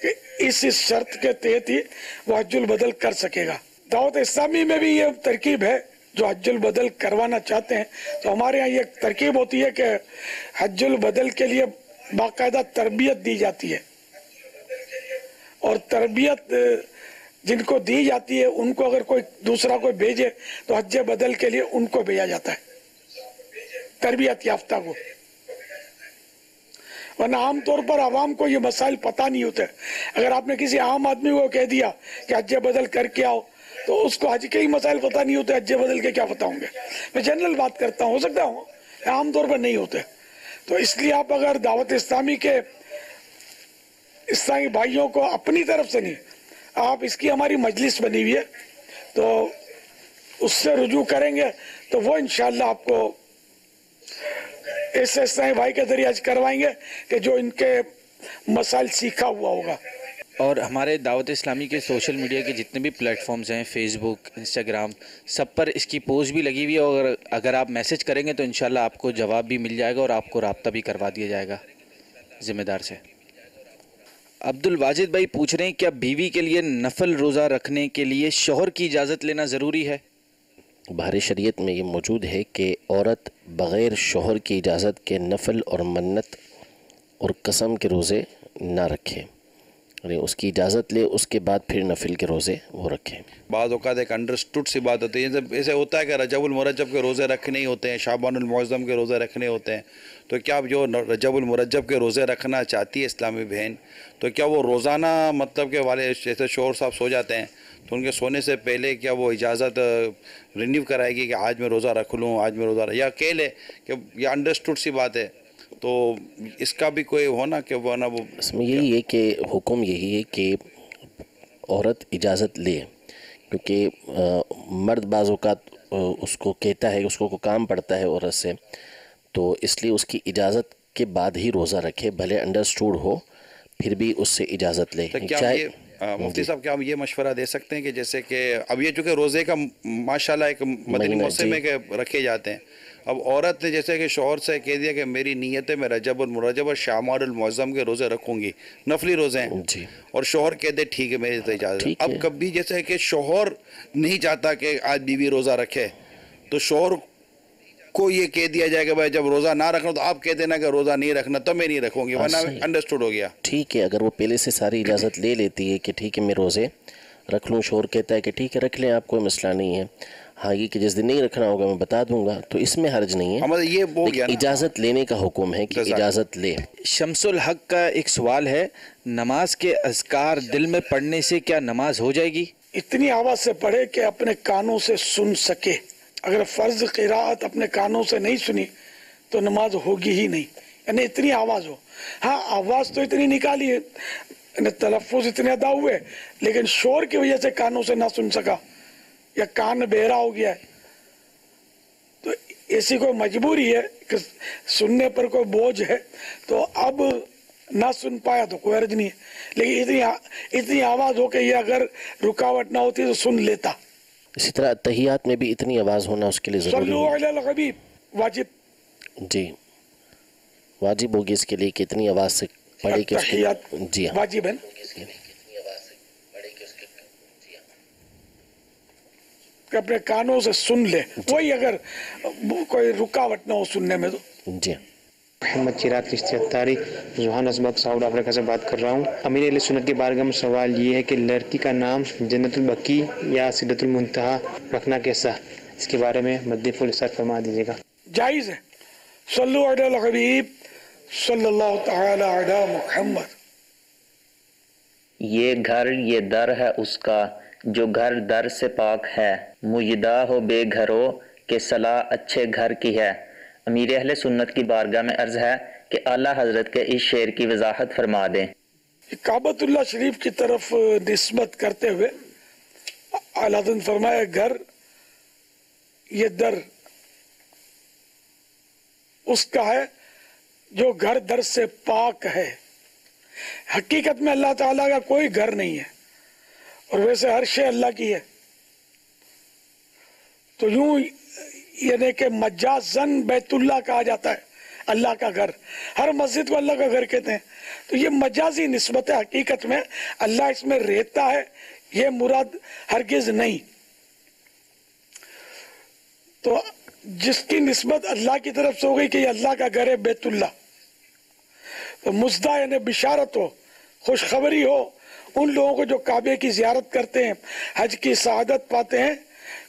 کہ اس شرط کے تحت ہی وہ حج البدل کر سکے گا۔ دعوت اسلامی میں بھی یہ ترکیب ہے، جو حج البدل کروانا چاہتے ہیں تو ہمارے ہاں یہ ترکیب ہوتی ہے کہ حج البدل کے لیے باقاعدہ تربیت دی جاتی ہے، اور تربیت جن کو دی جاتی ہے ان کو اگر کوئی دوسرا کوئی بھیجے تو حج بدل کے لیے ان کو بھیجا جاتا ہے، تربیت یافتہ کو۔ ورنہ عام طور پر عوام کو یہ مسائل پتہ نہیں ہوتے. اگر آپ نے کسی عام آدمی کو کہہ دیا کہ حج بدل کر کے آؤ تو اس کو حج کے ہی مسائل پتہ نہیں ہوتے, حج بدل کے کیا پتہ ہوں گے. میں جنرل بات کرتا ہوں, ہو سکتا ہوں عام طور پر نہیں ہوتے. تو اس لیے آپ اگر دعوت اسلامی کے اسلامی بھائیوں کو اپنی طرف سے نہیں, آپ اس کی ہماری مجلس بنی ہوئی ہے تو اس سے رجوع کریں گے تو وہ انشاءاللہ آپ کو ایسے اسلامی بھائی کے ذریعے حج کروائیں گے کہ جو ان کے مسائل سیکھا ہوا ہوگا. اور ہمارے دعوت اسلامی کے سوشل میڈیا کے جتنے بھی پلیٹ فارمز ہیں, فیس بک, انسٹاگرام, سب پر اس کی پوسٹ بھی لگی ہوئی ہے, اور اگر آپ میسج کریں گے تو انشاءاللہ آپ کو جواب بھی مل جائے گا اور آپ کو رابطہ بھی کروا دیا جائے گا ذمہ دار سے. عبد الواجد بھائی پوچھ رہے ہیں کیا بیوی کے لیے نفل روزہ رکھنے کے لیے شوہر کی اجازت لینا ضروری ہے؟ بہر شریعت میں یہ موجود ہے کہ عورت بغیر شوہر کی اجازت کے نفل اور منت اور قسم کے روزے نہ رکھے, یعنی اس کی اجازت لے, اس کے بعد پھر نفل کے روزے وہ رکھیں. بعض اوقات ایک انڈرسٹوڈ سی بات ہوتی ہے, ایسے ہوتا ہے کہ رجب المرجب کے روزے رکھنے ہی ہوتے ہیں, شعبان المعظم کے روزے رکھنے ہوتے ہیں, تو کیا جو رجب المرجب کے روزے رکھنا چاہتی ہے اسلامی بہن, تو کیا وہ روزانہ مطلب کہ والے جیسے شوہر صاحب سو جاتے ہیں تو ان کے سونے سے پہلے کیا وہ اجازت رینیو کرائے گی کہ آج میں روزہ رکھ لوں, آج میں روزہ یا کہہ لے کہ یہ انڈرسٹوڈ سی بات ہے, تو اس کا بھی کوئی ہونا کہ وہ نا وہ اس میں یہی ہے کہ حکم یہی ہے کہ عورت اجازت لے, کیونکہ مرد بعض اوقات اس کو کہتا ہے, اس کو کام پڑتا ہے عورت سے, تو اس لیے اس کی اجازت کے بعد ہی روزہ رکھے, بھلے انڈرسٹوڈ ہو پھر بھی اس سے اجازت لے. چاہے مفتی صاحب کیا ہم یہ مشورہ دے سکتے ہیں کہ جیسے کہ اب یہ چونکہ روزے کا ماشاءاللہ ایک مدنی موسم میں کہ رکھے جاتے ہیں, اب عورت نے جیسے کہ شوہر سے کہہ دیا کہ میری نیت ہے میں رجب المرجب اور شعبان المعظم کے روزے رکھوں گی, نفلی روزے ہیں, اور شوہر کہہ دے ٹھیک ہے میری اجازت. اب کبھی جیسے کہ شوہر نہیں چاہتا کہ آج بیوی روزہ رکھے تو شوہر کو یہ کہہ دیا جائے کہ بھائی جب روزہ نہ رکھنا تو آپ کہہ دینا کہ روزہ نہیں رکھنا تو میں نہیں رکھوں گی, ورنہ انڈرسٹوڈ ہو گیا. ٹھیک ہے, اگر وہ پہلے سے ساری اجازت لے لیتی ہے کہ ٹھیک ہے میں روزے رکھ لوں, شوہر کہتا ہے کہ ٹھیک ہے رکھ لیں, آپ کوئی مسئلہ نہیں ہے, ہاں یہ کہ جس دن نہیں رکھنا ہوگا میں بتا دوں گا, تو اس میں حرج نہیں ہے, لیکن اجازت لینے کا حکم ہے کہ اجازت لے. شمس الحق کا ایک سوال ہے, نماز کے اذکار دل میں پڑھنے سے کیا نماز ہو جائے گی؟ اتنی آواز سے پڑھے کہ اپنے کانوں سے سن سکے. اگر فرض قراءت اپنے کانوں سے نہیں سنی تو نماز ہوگی ہی نہیں, یعنی اتنی آواز ہو. ہاں آواز تو اتنی نکالی ہے, تلفظ اتنے ادا ہوئے, لیکن شور کی وجہ سے کانوں سے نہ سن سکا یا کان بہرا ہو گیا ہے, تو ایسی کوئی مجبوری ہے کہ سننے پر کوئی بوجھ ہے تو اب نہ سن پایا تو کوئی حرج نہیں ہے, لیکن اتنی آواز ہو کہ یہ اگر رکاوٹ نہ ہوتی تو سن لیتا. اسی طرح تحیات میں بھی اتنی آواز ہونا اس کے لیے ضروری صلو علی الحبیب واجب, جی واجب ہوگی اس کے لیے کہ اتنی آواز سے پڑھے کہ جی ہاں واجب ہے, کہ اپنے کانوں سے سن لے, وہی اگر کوئی رکاوٹ نہ ہو سننے میں تو. جی محمد چراغ چشتی اتاری, جوہان اسباب ساؤتھ افریقہ سے بات کر رہا ہوں. امیر اہل سنت کی بارگاہ میں سوال یہ ہے کہ لڑکی کا نام جنت البقی یا سدرۃ المنتہا رکھنا کیسا, اس کے بارے میں مدنی پھول ارشاد فرما دیجیے گا. جائز ہے. صلو علی الحبیب صلی اللہ تعالی علی محمد. یہ گھر یہ در ہے اس کا جو گھر در سے پاک ہے, مجدہ ہو بے گھروں کہ صلاح اچھے گھر کی ہے. امیر اہل سنت کی بارگاہ میں عرض ہے کہ اعلیٰ حضرت کے اس شعر کی وضاحت فرما دیں. کعبۃ اللہ شریف کی طرف نسبت کرتے ہوئے اعلیٰ حضرت نے فرمایا گھر یہ در اس کا ہے جو گھر در سے پاک ہے. حقیقت میں اللہ تعالیٰ کا کوئی گھر نہیں ہے, اور ویسے ہر شے اللہ کی ہے, تو یوں یعنی کہ مجازن بیت اللہ کہا جاتا ہے, اللہ کا گھر. ہر مسجد کو اللہ کا گھر کہتے ہیں, تو یہ مجازی نسبت ہے. حقیقت میں اللہ اس میں رہتا ہے یہ مراد ہرگز نہیں. تو جس کی نسبت اللہ کی طرف سے ہو گئی کہ یہ اللہ کا گھر ہے بیت اللہ, تو مزدہ یعنی بشارت ہو, خوشخبری ہو ان لوگوں کو جو کعبے کی زیارت کرتے ہیں, حج کی سعادت پاتے ہیں,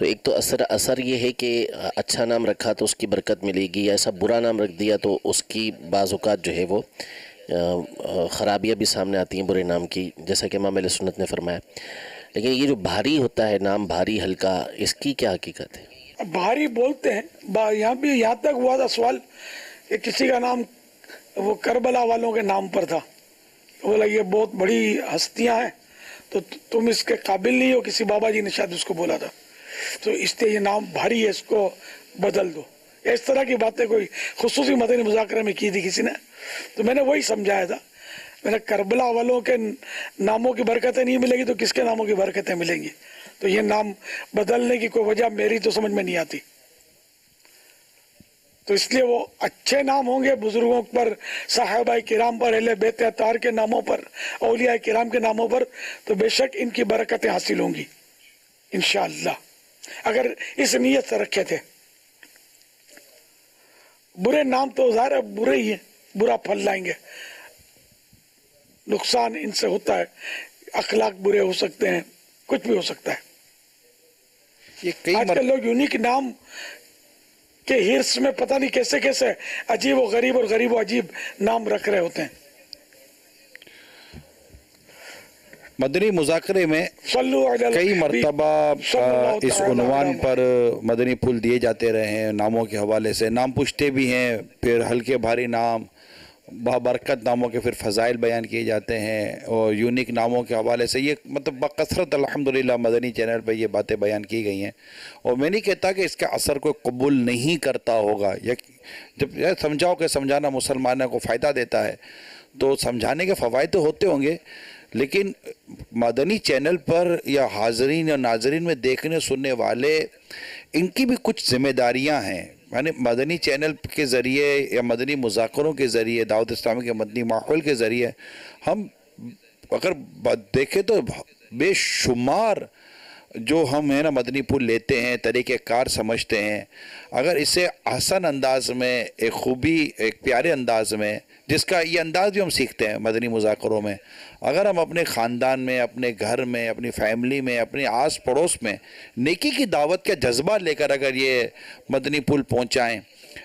تو ایک تو اثر یہ ہے کہ اچھا نام رکھا تو اس کی برکت ملے گی، یا ایسا برا نام رکھ دیا تو اس کی بعض اوقات جو ہے وہ خرابیاں بھی سامنے آتی ہیں برے نام کی، جیسا کہ امام اہل سنت نے فرمایا۔ لیکن یہ جو بھاری ہوتا ہے نام، بھاری ہلکا، اس کی کیا حقیقت ہے؟ بھاری بولتے ہیں، یہاں تک ہوا تھا سوال کہ کسی کا نام وہ کربلا والوں کے نام پر تھا، بولا یہ بہت بڑی ہستیاں ہیں تو تم اس کے قابل نہیں ہو، کسی بابا جی نے شاید اس کو بولا تھا، تو اس لیے یہ نام بھاری ہے، اس کو بدل دو۔ اس طرح کی باتیں کوئی خصوصی مدنی مذاکرہ میں کی تھی کسی نے، تو میں نے وہی سمجھایا تھا، میں نے کربلا والوں کے ناموں کی برکتیں نہیں ملے گی تو کس کے ناموں کی برکتیں ملیں گی؟ تو یہ نام بدلنے کی کوئی وجہ میری تو سمجھ میں نہیں آتی۔ تو اس لیے وہ اچھے نام ہوں گے بزرگوں پر، صحابہ کرام پر، اہل بیت اطہار کے ناموں پر، اولیاء کرام کے ناموں پر، تو بے شک ان کی برکتیں حاصل ہوں گی انشاءاللہ، اگر اس نیت سے رکھے تھے۔ برے نام تو ظاہر ہے برے ہی ہیں، برا پھل لائیں گے، نقصان ان سے ہوتا ہے، اخلاق برے ہو سکتے ہیں، کچھ بھی ہو سکتا ہے۔ آج کل لوگ یونیک نام کے ہرس میں پتہ نہیں کیسے کیسے عجیب و غریب اور غریب و عجیب نام رکھ رہے ہوتے ہیں۔ مدنی مذاکرے میں کئی مرتبہ اس عنوان پر مدنی پھول دیے جاتے رہے ہیں، ناموں کے حوالے سے نام پوچھتے بھی ہیں، پھر ہلکے بھاری نام، بابرکت ناموں کے پھر فضائل بیان کیے جاتے ہیں، اور یونیک ناموں کے حوالے سے یہ مطلب بکثرت الحمدللہ مدنی چینل پہ یہ باتیں بیان کی گئی ہیں، اور میں نہیں کہتا کہ اس کا اثر کوئی قبول نہیں کرتا ہوگا، جب سمجھاؤ کہ سمجھانا مسلمانوں کو فائدہ دیتا ہے تو سمجھانے کے فوائد تو ہوتے ہوں گے، لیکن مدنی چینل پر یا حاضرین یا ناظرین میں دیکھنے سننے والے، ان کی بھی کچھ ذمہ داریاں ہیں، یعنی مدنی چینل کے ذریعے یا مدنی مذاکروں کے ذریعے، دعوت اسلامی کے مدنی ماحول کے ذریعے ہم اگر دیکھیں تو بے شمار جو ہم ہے نا مدنی پھول لیتے ہیں، طریقہ کار سمجھتے ہیں، اگر اسے احسن انداز میں، ایک خوبی، ایک پیارے انداز میں، جس کا یہ انداز بھی ہم سیکھتے ہیں مدنی مذاکروں میں، اگر ہم اپنے خاندان میں، اپنے گھر میں، اپنی فیملی میں، اپنے آس پڑوس میں نیکی کی دعوت کا جذبہ لے کر اگر یہ مدنی پھول پہنچائیں،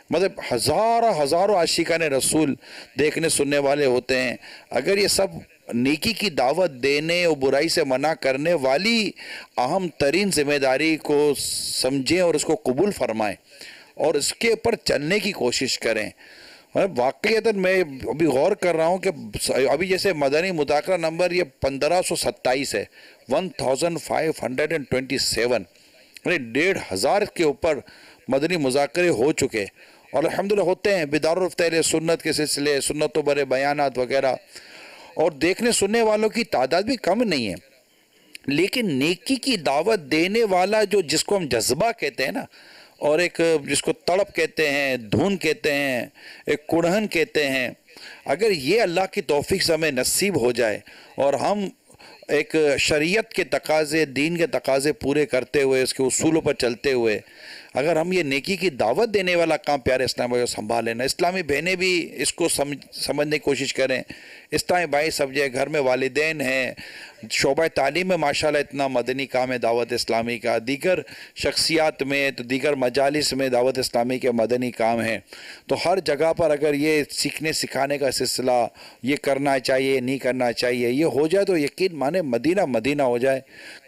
مطلب ہزاروں عاشقان رسول دیکھنے سننے والے ہوتے ہیں، اگر یہ سب نیکی کی دعوت دینے اور برائی سے منع کرنے والی اہم ترین ذمہ داری کو سمجھیں اور اس کو قبول فرمائیں اور اس کے اوپر چلنے کی کوشش کریں۔ واقعیتاً میں ابھی غور کر رہا ہوں کہ ابھی جیسے مدنی مذاکرہ نمبر یہ 1527 ہے، 1527، یعنی 1500 کے اوپر مدنی مذاکرے ہو چکے، اور الحمدللہ ہوتے ہیں بیدار اہل سنت کے سلسلے، سنت و برے بیانات وغیرہ، اور دیکھنے سننے والوں کی تعداد بھی کم نہیں ہے، لیکن نیکی کی دعوت دینے والا جس کو ہم جذبہ کہتے ہیں نا، اور ایک جس کو تڑپ کہتے ہیں، دھن کہتے ہیں، ایک کڑہن کہتے ہیں، اگر یہ اللہ کی توفیق سے ہمیں نصیب ہو جائے اور ہم ایک شریعت کے تقاضے، دین کے تقاضے پورے کرتے ہوئے، اس کے اصولوں پر چلتے ہوئے اگر ہم یہ نیکی کی دعوت دینے والا کام پیارے اسلام بھائی سنبھال لینا، اسلامی بہنیں بھی اس کو سمجھنے کی کوشش کریں، اسلامی بھائی سمجھیں، گھر میں والدین ہیں، شعبہ تعلیم میں ماشاءاللہ اتنا مدنی کام ہے دعوت اسلامی کا، دیگر شخصیات میں تو دیگر مجالس میں دعوت اسلامی کے مدنی کام ہیں، تو ہر جگہ پر اگر یہ سیکھنے سکھانے کا سلسلہ، یہ کرنا چاہیے، نہیں کرنا چاہیے، یہ ہو جائے تو یقین مانے مدینہ ہو جائے۔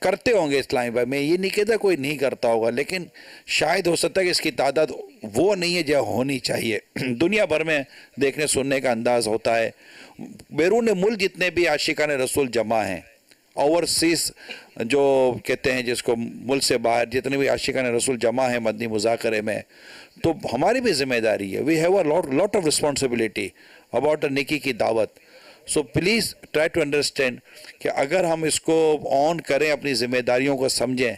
کرتے ہوں گے اسلامی بھائی، میں یہ نہیں کہتا کوئی نہیں کرتا ہوگا، لیکن شاید ہو سکتا ہے کہ اس کی تعداد وہ نہیں ہے جو ہونی چاہیے۔ دنیا بھر میں دیکھنے سننے کا انداز ہوتا ہے، بیرون ملک جتنے بھی عاشقان رسول جمع ہیں، اوورسیز جو کہتے ہیں جس کو ملک سے باہر جتنے بھی عاشقان رسول جمع ہیں مدنی مذاکرے میں، تو ہماری بھی ذمہ داری ہے، we have a lot of responsibility about نیکی کی دعوت۔ So please try to understand کہ اگر ہم اس کو آن کریں، اپنی ذمہ داریوں کو سمجھیں،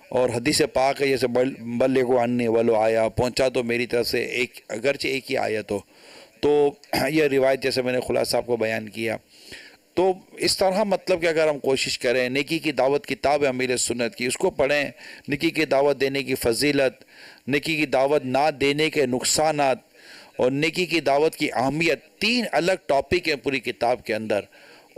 اور حدیث پاک ہے جیسے بلغوا عنی ولو آیا، پہنچا تو میری طرف سے ایک، اگرچہ ایک ہی آیت ہو، تو یہ روایت جیسے میں نے خلاصہ صاحب کو بیان کیا، تو اس طرح مطلب کہ اگر ہم کوشش کریں، نیکی کی دعوت کتاب ہے امیر سنت کی، اس کو پڑھیں، نیکی کی دعوت دینے کی فضیلت، نیکی کی دعوت نہ دینے کے نقصانات، اور نیکی کی دعوت کی اہمیت، 3 الگ ٹاپک ہیں پوری کتاب کے اندر،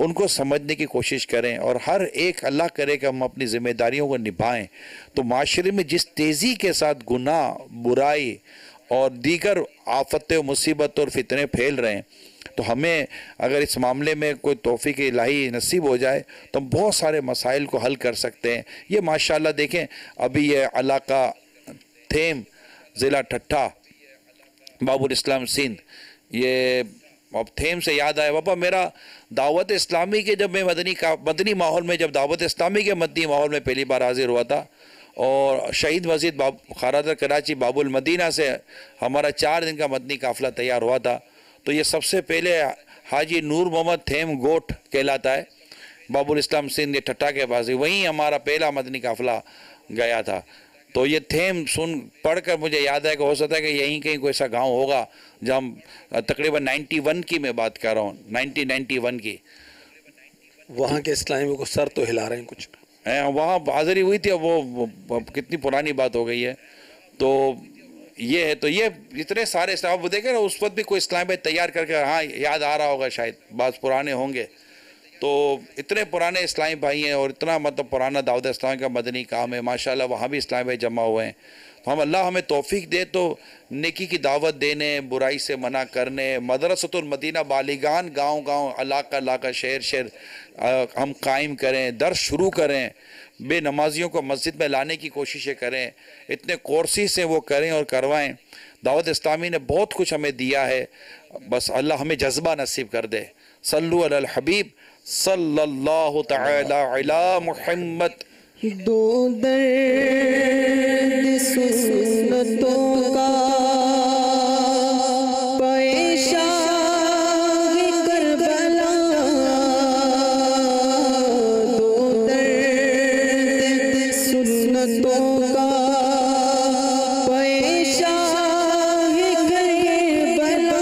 ان کو سمجھنے کی کوشش کریں اور ہر ایک اللہ کرے کہ ہم اپنی ذمہ داریوں کو نبھائیں. تو معاشرے میں جس تیزی کے ساتھ گناہ، برائی اور دیگر آفتیں و مصیبت اور فتنے پھیل رہے ہیں، تو ہمیں اگر اس معاملے میں کوئی توفیق الہی نصیب ہو جائے تو ہم بہت سارے مسائل کو حل کر سکتے ہیں. یہ ماشاءاللہ دیکھیں ابھی یہ علاقہ تھیم ضلع ٹھٹھا باب الاسلام سندھ، یہ اب تھیم سے یاد آیا بابا میرا دعوت اسلامی کے جب میں مدنی ماحول میں، جب دعوت اسلامی کے مدنی ماحول میں پہلی بار حاضر ہوا تھا اور شہید مسجد خارادر کراچی باب المدینہ سے ہمارا 4 دن کا مدنی قافلہ تیار ہوا تھا. تو یہ سب سے پہلے حاجی نور محمد تھیم گوٹ کہلاتا ہے، باب الاسلام سندھ یہ ٹھٹھا کے پاس، وہیں ہمارا پہلا مدنی قافلہ گیا تھا. تو یہ تھیم پڑھ کر مجھے یاد ہے کہ ہو سکتا ہے کہ یہیں کہیں کوئی ایسا گاؤں ہوگا جہاں تقریباً 91 کی میں بات کر رہا ہوں، 1991 کی. وہاں کے اسلامی کو سر تو ہلا رہے ہیں کچھ، وہاں حاضری ہوئی تھی. اب وہ کتنی پرانی بات ہو گئی ہے. تو یہ ہے، تو یہ اتنے سارے اسلام دیکھیں نا، اس وقت بھی کوئی اسلام بھائی تیار کر کے، ہاں یاد آ رہا ہوگا شاید، بعض پرانے ہوں گے. تو اتنے پرانے اسلامی بھائی ہیں اور اتنا مطلب پرانا دعوت اسلام کا مدنی کام ہے ماشاءاللہ، وہاں بھی اسلامی بھائی جمع ہوئے ہیں. تو اللہ ہمیں توفیق دے تو نیکی کی دعوت دینے، برائی سے منع کرنے، مدرسۃ المدینہ بالیگان گاؤں گاؤں، علاقہ علاقہ، شہر شہر ہم قائم کریں، درس شروع کریں، بے نمازیوں کو مسجد میں لانے کی کوششیں کریں، اتنے کورسز سے وہ کریں اور کروائیں. دعوت اسلامی نے بہت کچھ ہمیں دیا ہے، بس اللہ ہمیں جذبہ نصیب کر دے. صلو علی الحبیب صلی اللہ تعالی علی محمد. دو درد سنتوں کا پیشہ کربلا، دو درد سنتوں کا پیشہ کربلا،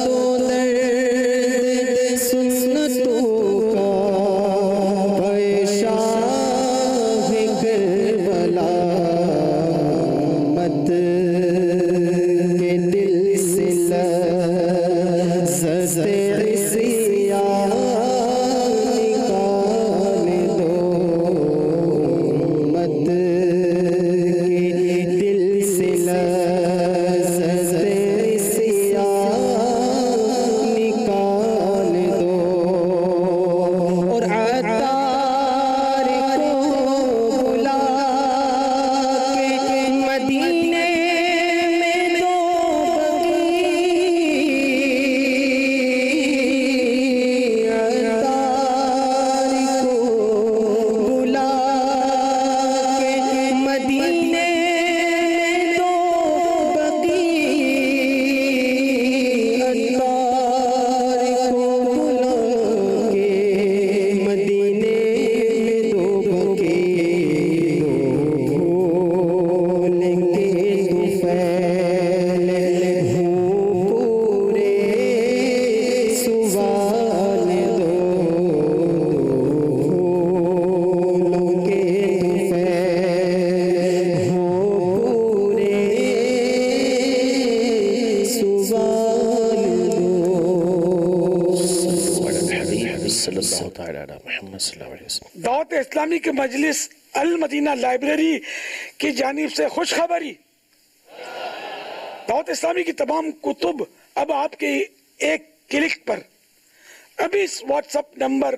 دو درد سنتوں کا دعوت اسلامی کے مجلس المدینہ لائبریری کی جانب سے خوشخبری، دعوت اسلامی کی تمام کتب اب آپ کے ایک کلک پر. ابھی اس واٹس اپ نمبر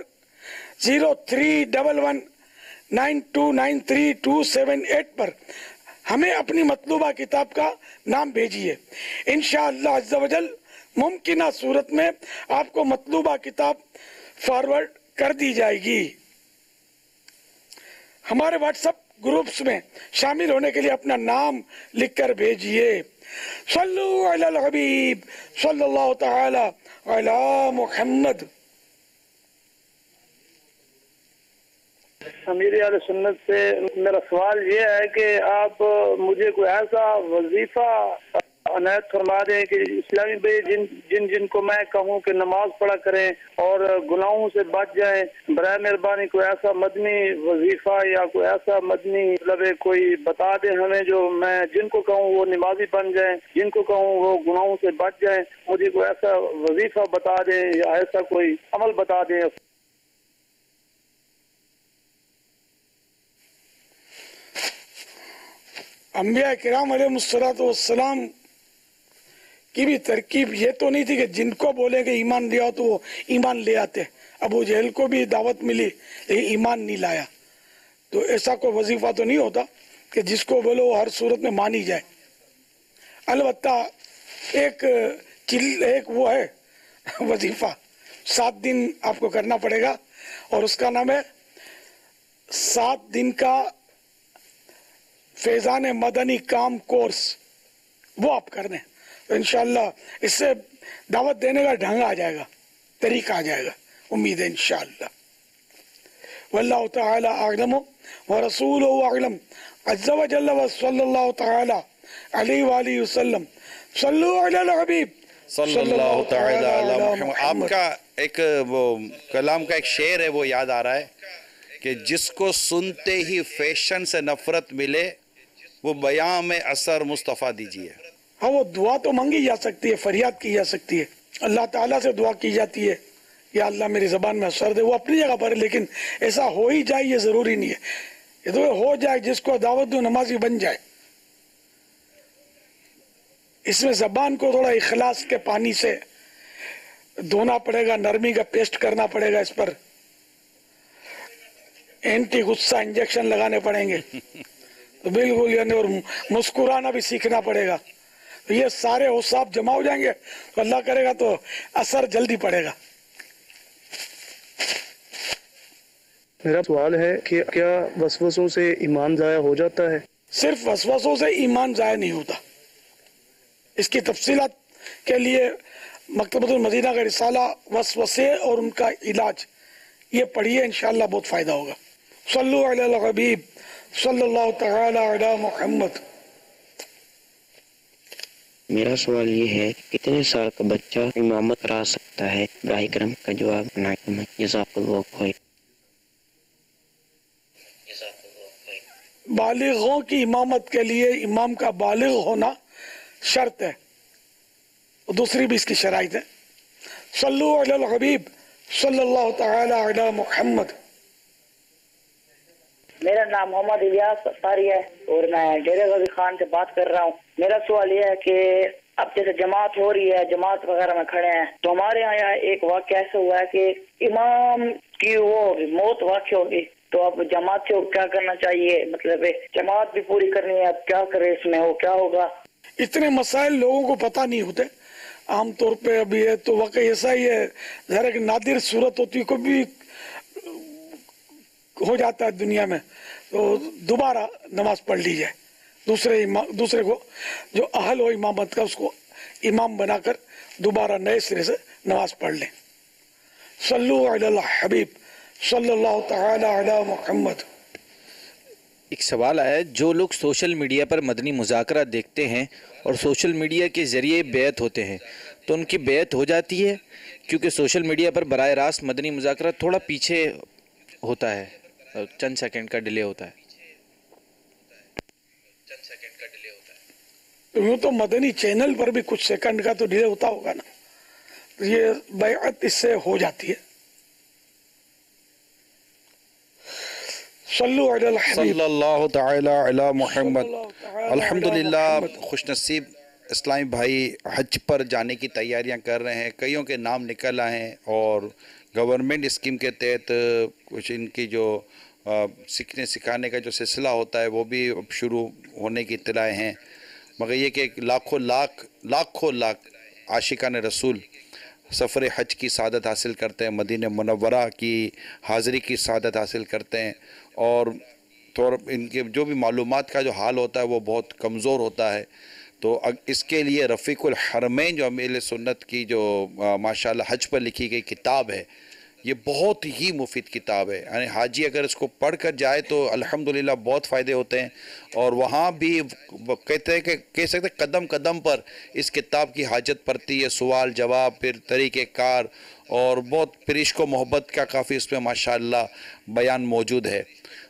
0311929328 پر ہمیں اپنی مطلوبہ کتاب کا نام بھیجیے. انشاءاللہ عز و جل ممکنہ صورت میں آپ کو مطلوبہ کتاب فارورڈ کر دی جائے گی. ہمارے واٹس اپ گروپس میں شامل ہونے کے لیے اپنا نام لکھ کر بھیجیے. صلو علی الحبیب صلی اللہ تعالی علی محمد. امیر اہل سنت سے میرا سوال یہ ہے کہ آپ مجھے کوئی ایسا وظیفہ عنایت فرما دیں کہ اسلامی بھائی جن کو میں کہوں کہ نماز پڑھا کریں اور گناہوں سے بچ جائیں، برائے مہربانی کوئی ایسا مدنی وظیفہ یا کوئی ایسا مدنی مطلب کوئی بتا دیں ہمیں جو میں جن کو کہوں وہ نمازی بن جائیں، جن کو کہوں وہ گناہوں سے بچ جائیں، مجھے کوئی ایسا وظیفہ بتا دیں یا ایسا کوئی عمل بتا دیں۔ انبیاء کرام علیہ السلام کی بھی ترکیب یہ تو نہیں تھی کہ جن کو بولے کہ ایمان لے آؤ تو وہ ایمان لے آتے۔ ابو جہل کو بھی دعوت ملی لیکن ایمان نہیں لایا، تو ایسا کوئی وظیفہ تو نہیں ہوتا کہ جس کو بولو وہ ہر صورت میں مانی جائے۔ البتہ ایک وہ ہے وظیفہ 7 دن آپ کو کرنا پڑے گا، اور اس کا نام ہے 7 دن کا فیضان مدنی کام کورس، وہ آپ کرنے تو انشاءاللہ اس سے دعوت دینے کا ڈھنگ آ جائے گا، طریقہ آ جائے گا، امید ہے انشاءاللہ۔ واللہ تعالی اعلم ورسولہ اعلم عز و جل وصلی اللہ تعالی علیہ وآلہ وسلم۔ صلو علی الحبیب صلی اللہ تعالی علی محمد۔ آپ کا ایک وہ کلام کا ایک شعر ہے وہ یاد آ رہا ہے کہ جس کو سنتے ہی فیشن سے نفرت ملے وہ بیاں میں اثر مصطفیٰ دیجیے۔ ہاں، وہ دعا تو مانگی جا سکتی ہے، فریاد کی جا سکتی ہے، اللہ تعالیٰ سے دعا کی جاتی ہے یا اللہ میری زبان میں اثر دے، وہ اپنی جگہ پر ہے، لیکن ایسا ہو ہی جائے یہ ضروری نہیں ہے۔ یہ تو ہو جائے جس کو دعوت دو نمازی بن جائے۔ اس میں زبان کو تھوڑا اخلاص کے پانی سے دھونا پڑے گا، نرمی کا پیسٹ کرنا پڑے گا، اس پر اینٹی غصہ انجیکشن لگانے پڑیں گے، تو بالکل یعنی اور مسکرانا بھی سیکھنا پڑے گا۔ تو یہ سارے اوصاف جمع ہو جائیں گے تو اللہ کرے گا تو اثر جلدی پڑے گا۔ میرا سوال ہے کہ کیا وسوسوں سے ایمان ضائع ہو جاتا ہے؟ صرف وسوسوں سے ایمان ضائع نہیں ہوتا، اس کی تفصیلات کے لیے مکتبۃ المدینہ کا رسالہ وسوسے اور ان کا علاج یہ پڑھیے، انشاءاللہ بہت فائدہ ہوگا۔ صلو علی الحبیب صلی اللہ تعالی علی محمد۔ میرا سوال یہ ہے کتنے سال کا بچہ امامت کرا سکتا ہے؟ براہ کرم کا جواب بنائیں، جزاک اللہ خیر۔ بالغوں کی امامت کے لیے امام کا بالغ ہونا شرط ہے، دوسری بھی اس کی شرائط ہے۔ صلو علی الحبیب صلی اللہ تعالی علی محمد۔ میرا نام محمد الیاس اتاری ہے اور میں ڈیرے غازی خان سے بات کر رہا ہوں۔ میرا سوال یہ ہے کہ اب جیسے جماعت ہو رہی ہے، جماعت وغیرہ میں کھڑے ہیں، تو ہمارے یہاں ایک واقعہ ایسا ہوا ہے کہ امام کی وہ موت واقع ہوگی، تو اب جماعت سے کیا کرنا چاہیے؟ مطلب جماعت بھی پوری کرنی ہے، اب کیا کرے اس میں، وہ کیا ہوگا؟ اتنے مسائل لوگوں کو پتہ نہیں ہوتے عام طور پہ۔ ابھی ہے تو واقعی ایسا ہی ہے، ذرا ایک نادر صورت ہوتی ہے، کوئی بھی ہو جاتا ہے دنیا میں، تو دوبارہ نماز پڑھ لی جائے، دوسرے کو جو اہل ہو امامت کا اس کو امام بنا کر دوبارہ نئے سرے سے نماز پڑھ لیں۔ صلو علی الحبیب صلی اللہ تعالی علی محمد۔ ایک سوال آیا ہے، جو لوگ سوشل میڈیا پر مدنی مذاکرہ دیکھتے ہیں اور سوشل میڈیا کے ذریعے بیعت ہوتے ہیں تو ان کی بیعت ہو جاتی ہے؟ کیونکہ سوشل میڈیا پر براہ راست مدنی مذاکرہ تھوڑا پیچھے ہوتا ہے، چند سیکنڈ کا ڈیلے ہوتا ہے۔ یوں تو مدنی چینل پر بھی کچھ سیکنڈ کا تو ڈیلے ہوتا ہوگا نا، تو یہ بیعت اس سے ہو جاتی ہے۔ صلو علی الحبیب صلی اللہ تعالی علی محمد۔ الحمدللہ خوش نصیب اسلامی بھائی حج پر جانے کی تیاریاں کر رہے ہیں، کئیوں کے نام نکل آئے ہیں اور گورنمنٹ اسکیم کے تحت کچھ ان کی جو سیکھنے سکھانے کا جو سلسلہ ہوتا ہے وہ بھی شروع ہونے کی اطلاعیں ہیں، مگر یہ کہ لاکھوں لاکھ عاشقان رسول سفر حج کی سعادت حاصل کرتے ہیں، مدینہ منورہ کی حاضری کی سعادت حاصل کرتے ہیں، اور ان کے جو بھی معلومات کا جو حال ہوتا ہے وہ بہت کمزور ہوتا ہے۔ تو اس کے لیے رفیق الحرمین جو اہل سنت کی جو ماشاءاللہ حج پر لکھی گئی کتاب ہے، یہ بہت ہی مفید کتاب ہے، یعنی حاجی اگر اس کو پڑھ کر جائے تو الحمدللہ بہت فائدے ہوتے ہیں، اور وہاں بھی کہتے ہیں کہ کہہ سکتے قدم قدم پر اس کتاب کی حاجت پڑتی ہے، سوال جواب، پھر طریقہ کار، اور بہت پھر عشق و محبت کا کافی اس میں ماشاءاللہ بیان موجود ہے۔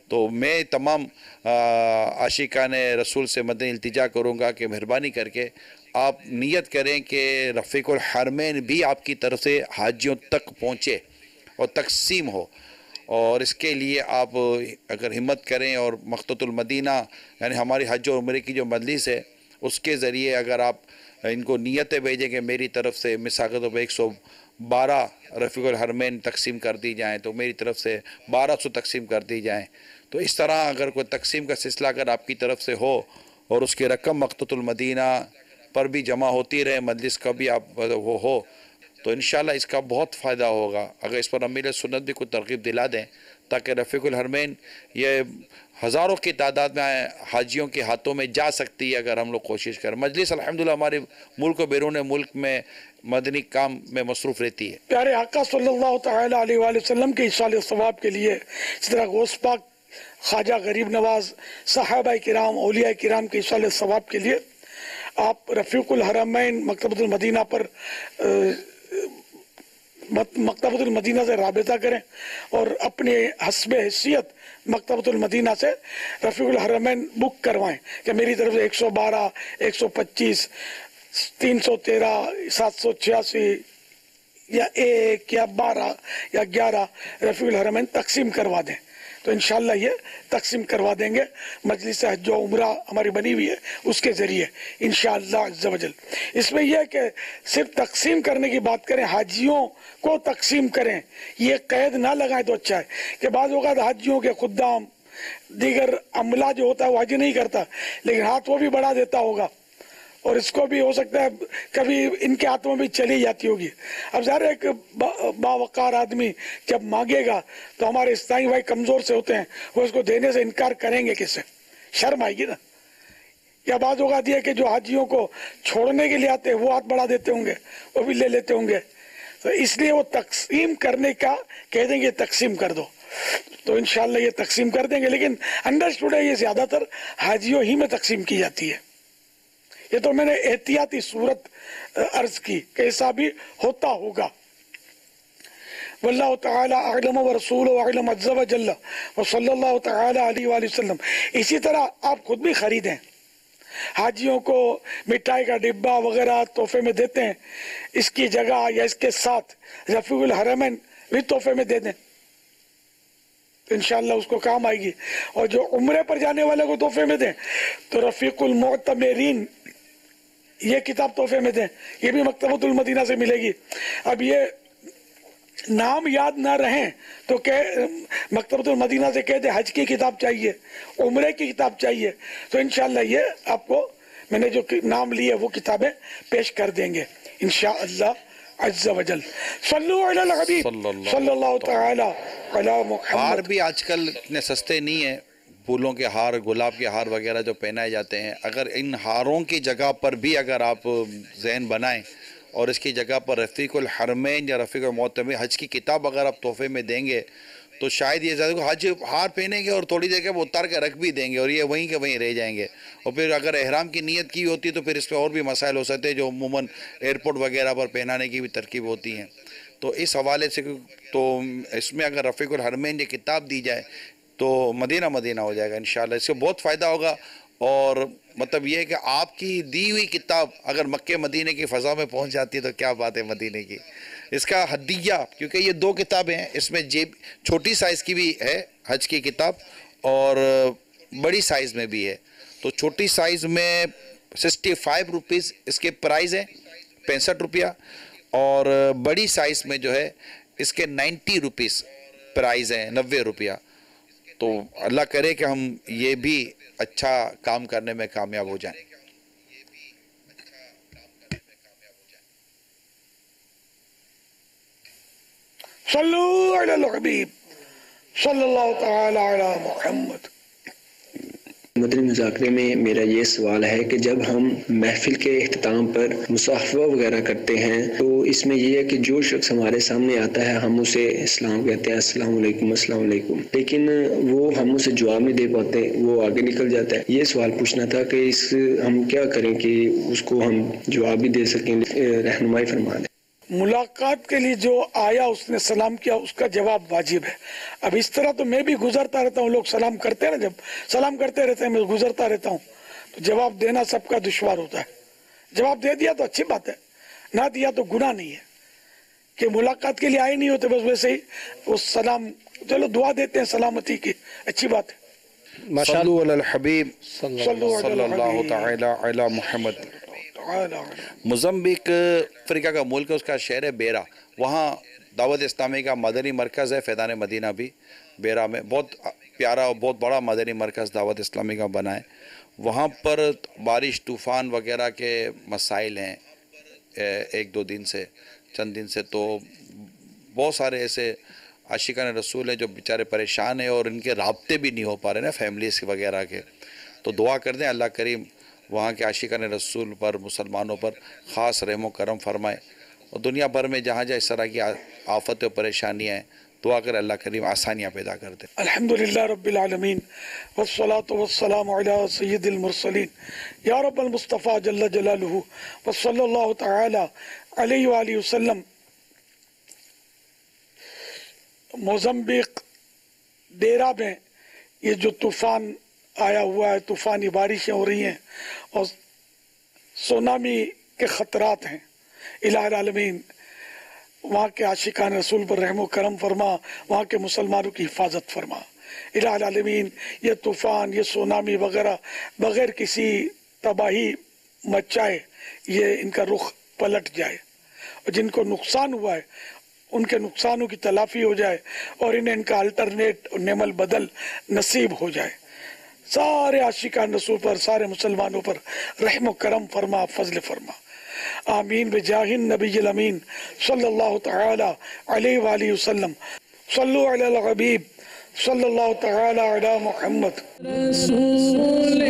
تو میں تمام عاشقان رسول سے مدنی التجا کروں گا کہ مہربانی کر کے آپ نیت کریں کہ رفیق الحرمین بھی آپ کی طرف سے حاجیوں تک پہنچے اور تقسیم ہو، اور اس کے لیے آپ اگر ہمت کریں اور مقتۃ المدینہ یعنی ہماری حج و عمرے کی جو مجلس ہے اس کے ذریعے اگر آپ ان کو نیتیں بھیجیں کہ میری طرف سے مثال کے طور پہ 112 رفیق الحرمین تقسیم کر دی جائیں تو میری طرف سے 1200 تقسیم کر دی جائیں، تو اس طرح اگر کوئی تقسیم کا سلسلہ اگر آپ کی طرف سے ہو اور اس کی رقم مقتۃ المدینہ پر بھی جمع ہوتی رہے، مجلس کا بھی آپ وہ ہو، تو انشاءاللہ اس کا بہت فائدہ ہوگا۔ اگر اس پر امیر سنت بھی کوئی ترغیب دلا دیں تاکہ رفیق الحرمین یہ ہزاروں کی تعداد میں حاجیوں کے ہاتھوں میں جا سکتی ہے اگر ہم لوگ کوشش کریں۔ مجلس الحمدللہ ہمارے ملک و بیرون ملک میں مدنی کام میں مصروف رہتی ہے۔ پیارے آقا صلی اللہ تعالیٰ علیہ وآلہ وسلم کے ایصال ثواب کے لیے اس طرح غوث پاک، خواجہ غریب نواز، صحابہ کرام، اولیاء کرام کے ایصال ثواب کے لیے آپ رفیق الحرمین مکتبۃ المدینہ پر مکتبۃ المدینہ سے رابطہ کریں اور اپنے حسب حیثیت مکتبۃ المدینہ سے رفیق الحرمین بک کروائیں کہ میری طرف سے 112، 125، 313، 786 یا 1 یا 12 یا 11 رفیق الحرمین تقسیم کروا دیں، تو انشاءاللہ یہ تقسیم کروا دیں گے۔ مجلس حج و عمرہ ہماری بنی ہوئی ہے اس کے ذریعے انشاءاللہ عز و جل۔ اس میں یہ ہے کہ صرف تقسیم کرنے کی بات کریں، حاجیوں کو تقسیم کریں، یہ قید نہ لگائیں تو اچھا ہے کہ بعض اوقات حاجیوں کے خدام دیگر عملہ جو ہوتا ہے وہ حج نہیں کرتا لیکن ہاتھ وہ بھی بڑھا دیتا ہوگا، اور اس کو بھی ہو سکتا ہے کبھی ان کے ہاتھوں میں بھی چلی جاتی ہوگی۔ اب ظاہر ایک باوقار آدمی جب مانگے گا تو ہمارے اسلامی بھائی کمزور سے ہوتے ہیں، وہ اس کو دینے سے انکار کریں گے، کس سے شرم آئے گی نا۔ یا بعض اوقات یہ کہ جو حاجیوں کو چھوڑنے کے لیے آتے ہیں وہ ہاتھ بڑھا دیتے ہوں گے، وہ بھی لے لیتے ہوں گے، تو اس لیے وہ تقسیم کرنے کا کہہ دیں گے تقسیم کر دو، تو انشاءاللہ یہ تقسیم کر دیں گے، لیکن انڈرسٹوڈ ہے یہ زیادہ تر حاجیوں ہی میں تقسیم کی جاتی ہے۔ یہ تو میں نے احتیاطی صورت عرض کی کہ ایسا بھی ہوتا ہوگا۔ واللہ تعالی اعلم ورسولہ اعلم عز و جل وصلی اللہ تعالی علیہ وآلہ وسلم۔ اسی طرح آپ خود بھی خریدیں، حاجیوں کو مٹھائی کا ڈبہ وغیرہ تحفے میں دیتے ہیں، اس کی جگہ یا اس کے ساتھ رفیق الحرمین بھی تحفے میں دے دیں، انشاءاللہ اس کو کام آئے گی۔ اور جو عمرے پر جانے والے کو تحفے میں دیں تو رفیق المعتمرین یہ کتاب تحفے میں دیں، یہ بھی مکتبۃ المدینہ سے ملے گی۔ اب یہ نام یاد نہ رہیں تو کہ مکتبۃ المدینہ سے کہہ دیں حج کی کتاب چاہیے، عمرے کی کتاب چاہیے، تو انشاءاللہ یہ آپ کو میں نے جو نام لیے وہ کتابیں پیش کر دیں گے انشاءاللہ عز و جل۔ صلو علی الحبیب صلی اللہ تعالی علی محمد۔ ہار بھی آج کل اتنے سستے نہیں ہیں، پھولوں کے ہار، گلاب کے ہار وغیرہ جو پہنائے جاتے ہیں، اگر ان ہاروں کی جگہ پر بھی اگر آپ ذہن بنائیں اور اس کی جگہ پر رفیق الحرمین یا رفیق المعتمرین حج کی کتاب اگر آپ تحفے میں دیں گے تو شاید یہ زیادہ حج ہار پہنیں گے اور تھوڑی دیر کے وہ اتار کے رکھ بھی دیں گے اور یہ وہیں کے وہیں رہ جائیں گے، اور پھر اگر احرام کی نیت کی ہوتی تو پھر اس میں اور بھی مسائل ہو سکتے ہیں جو عموماً ایئرپورٹ وغیرہ پر پہنانے کی بھی ترکیب ہوتی ہیں۔ تو اس حوالے سے تو اس میں اگر رفیق الحرمین یہ کتاب دی جائے تو مدینہ مدینہ ہو جائے گا انشاءاللہ، اس سے بہت فائدہ ہوگا۔ اور مطلب یہ ہے کہ آپ کی دی ہوئی کتاب اگر مکہ مدینہ کی فضا میں پہنچ جاتی ہے تو کیا بات ہے مدینہ کی۔ اس کا ہدیہ، کیونکہ یہ 2 کتابیں ہیں، اس میں چھوٹی سائز کی بھی ہے حج کی کتاب اور بڑی سائز میں بھی ہے، تو چھوٹی سائز میں 65 روپیز اس کے پرائز ہیں، 65 روپیہ، اور بڑی سائز میں جو ہے اس کے 90 روپیز پرائز ہیں، 90 روپیہ۔ تو اللہ کرے کہ ہم یہ بھی اچھا کام کرنے میں کامیاب ہو جائیں۔ صلو علی الحبیب صلی اللہ تعالی علی محمد۔ مدنی مذاکرے میں میرا یہ سوال ہے کہ جب ہم محفل کے اختتام پر مصافحہ وغیرہ کرتے ہیں تو اس میں یہ ہے کہ جو شخص ہمارے سامنے آتا ہے ہم اسے اسلام کہتے ہیں، السلام علیکم السلام علیکم، لیکن وہ ہم اسے جواب نہیں دے پاتے، وہ آگے نکل جاتا ہے۔ یہ سوال پوچھنا تھا کہ ہم کیا کریں کہ اس کو ہم جواب بھی دے سکیں، رہنمائی فرما دیں۔ ملاقات کے لیے جو آیا اس نے سلام کیا، اس کا جواب واجب ہے۔ اب اس طرح تو میں بھی گزرتا رہتا ہوں، لوگ سلام کرتے ہیں نا، جب سلام کرتے رہتے ہیں میں گزرتا رہتا ہوں، تو جواب دینا سب کا دشوار ہوتا ہے۔ جواب دے دیا تو اچھی بات ہے، نہ دیا تو گناہ نہیں ہے کہ ملاقات کے لیے آئے نہیں ہوتے، بس ویسے ہی وہ سلام، چلو دعا دیتے ہیں سلامتی کی، اچھی بات ہے۔ صلو علی الحبیب صلی اللہ تعالی علی محمد۔ موزمبیق افریقہ کا ملک ہے، اس کا شہر ہے بیرا، وہاں دعوت اسلامی کا مدنی مرکز ہے، فیضان مدینہ بھی بیرا میں بہت پیارا اور بہت بڑا مدنی مرکز دعوت اسلامی کا بنا ہے۔ وہاں پر بارش طوفان وغیرہ کے مسائل ہیں ایک دو دن سے، چند دن سے، تو بہت سارے ایسے عاشقان رسول ہیں جو بیچارے پریشان ہیں اور ان کے رابطے بھی نہیں ہو پا رہے نا فیملیز وغیرہ کے، تو دعا کر دیں اللہ کریم وہاں کے عاشقان رسول پر، مسلمانوں پر خاص رحم و کرم فرمائے، اور دنیا بھر میں جہاں جہاں اس طرح کی آفتیں و پریشانیاں ہیں دعا کر اللہ کریم آسانیاں پیدا کر دے۔ الحمدللہ رب العالمین والصلاة والسلام علی سید المرسلین یا رب المصطفیٰ جل جلالہ وصلی اللہ تعالی علیہ وآلہ وسلم۔ موزمبیق ڈیرا میں یہ جو طوفان آیا ہوا ہے، طوفانی بارشیں ہو رہی ہیں اور سونامی کے خطرات ہیں، الہ العالمین وہاں کے عاشقان رسول پر رحم و کرم فرما، وہاں کے مسلمانوں کی حفاظت فرما۔ الہ العالمین یہ طوفان، یہ سونامی وغیرہ بغیر کسی تباہی مچائے یہ ان کا رخ پلٹ جائے، اور جن کو نقصان ہوا ہے ان کے نقصانوں کی تلافی ہو جائے، اور انہیں ان کا الٹرنیٹ نعم البدل نصیب ہو جائے۔ سارے عاشقان رسول پر، سارے مسلمانوں پر رحم و کرم فرما، فضل فرما، آمین بجاہ النبی الامین صلی اللہ تعالی علیہ وآلہ وسلم۔ صلو علی الحبیب صلی اللہ تعالی علی محمد۔ رسول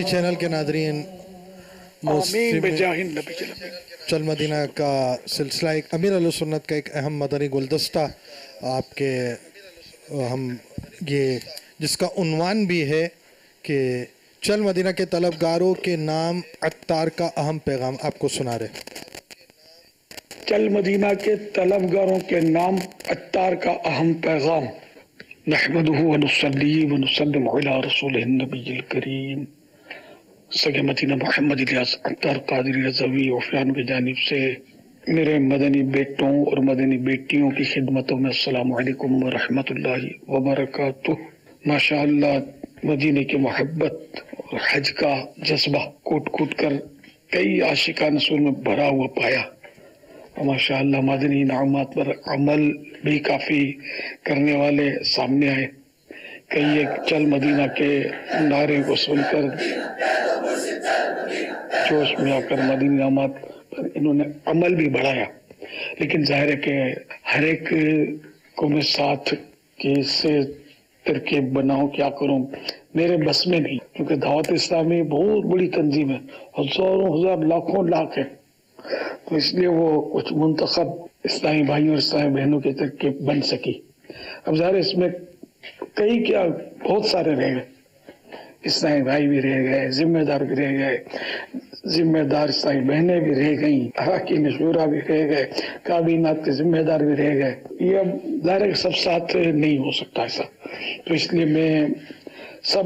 چینل کے ناظرین، چل مدینہ کا سلسلہ ایک امیر علیہ سنت کا ایک اہم مدنی گلدستہ آپ کے ہم یہ جس کا عنوان بھی ہے کہ چل مدینہ کے طلبگاروں کے نام عطار کا اہم پیغام آپ کو سنا رہے۔ چل مدینہ کے طلبگاروں کے نام عطار کا اہم پیغام۔ نحمدہ ونصلی ونسلم علی رسولہ النبی الکریم۔ سگے مدینہ محمد الیاس عطار قادری رضوی وفیان کی جانب سے میرے مدنی بیٹوں اور مدنی بیٹیوں کی خدمتوں میں السلام علیکم ورحمۃ اللہ وبرکاتہ۔ ماشاءاللہ مدینے کی محبت اور حج کا جذبہ کوٹ کوٹ کر کئی عاشقان رسول میں بھرا ہوا پایا، اور ماشاءاللہ مدنی انعامات پر عمل بھی کافی کرنے والے سامنے آئے۔ کئی ایک چل مدینہ کے نعرے کو سن کر جوش میں آ کر مدنی انعامات پر انہوں نے عمل بھی بڑھایا، لیکن ظاہر ہے کہ ہر ایک کو میں ساتھ کہ اس سے ترکیب بناؤں، کیا کروں، میرے بس میں نہیں، کیونکہ دعوت اسلامی بہت بڑی تنظیم ہے، ہزاروں ہزار لاکھوں لاکھ ہے، تو اس لیے وہ کچھ منتخب اسلامی بھائیوں اور اسلامی بہنوں کی ترکیب بن سکی۔ اب ظاہر اس میں کئی کیا بہت سارے رہ گئے، اسلامی بھائی بھی رہ گئے، ذمہ دار بھی رہ گئے، ذمہ دار ساری بہنیں بھی رہ گئیں، اراکین شورا بھی رہ گئے، کابینات کے ذمہ دار بھی رہ گئے. یہ اب ظاہر سب ساتھ نہیں ہو سکتا ایسا، تو اس لیے میں سب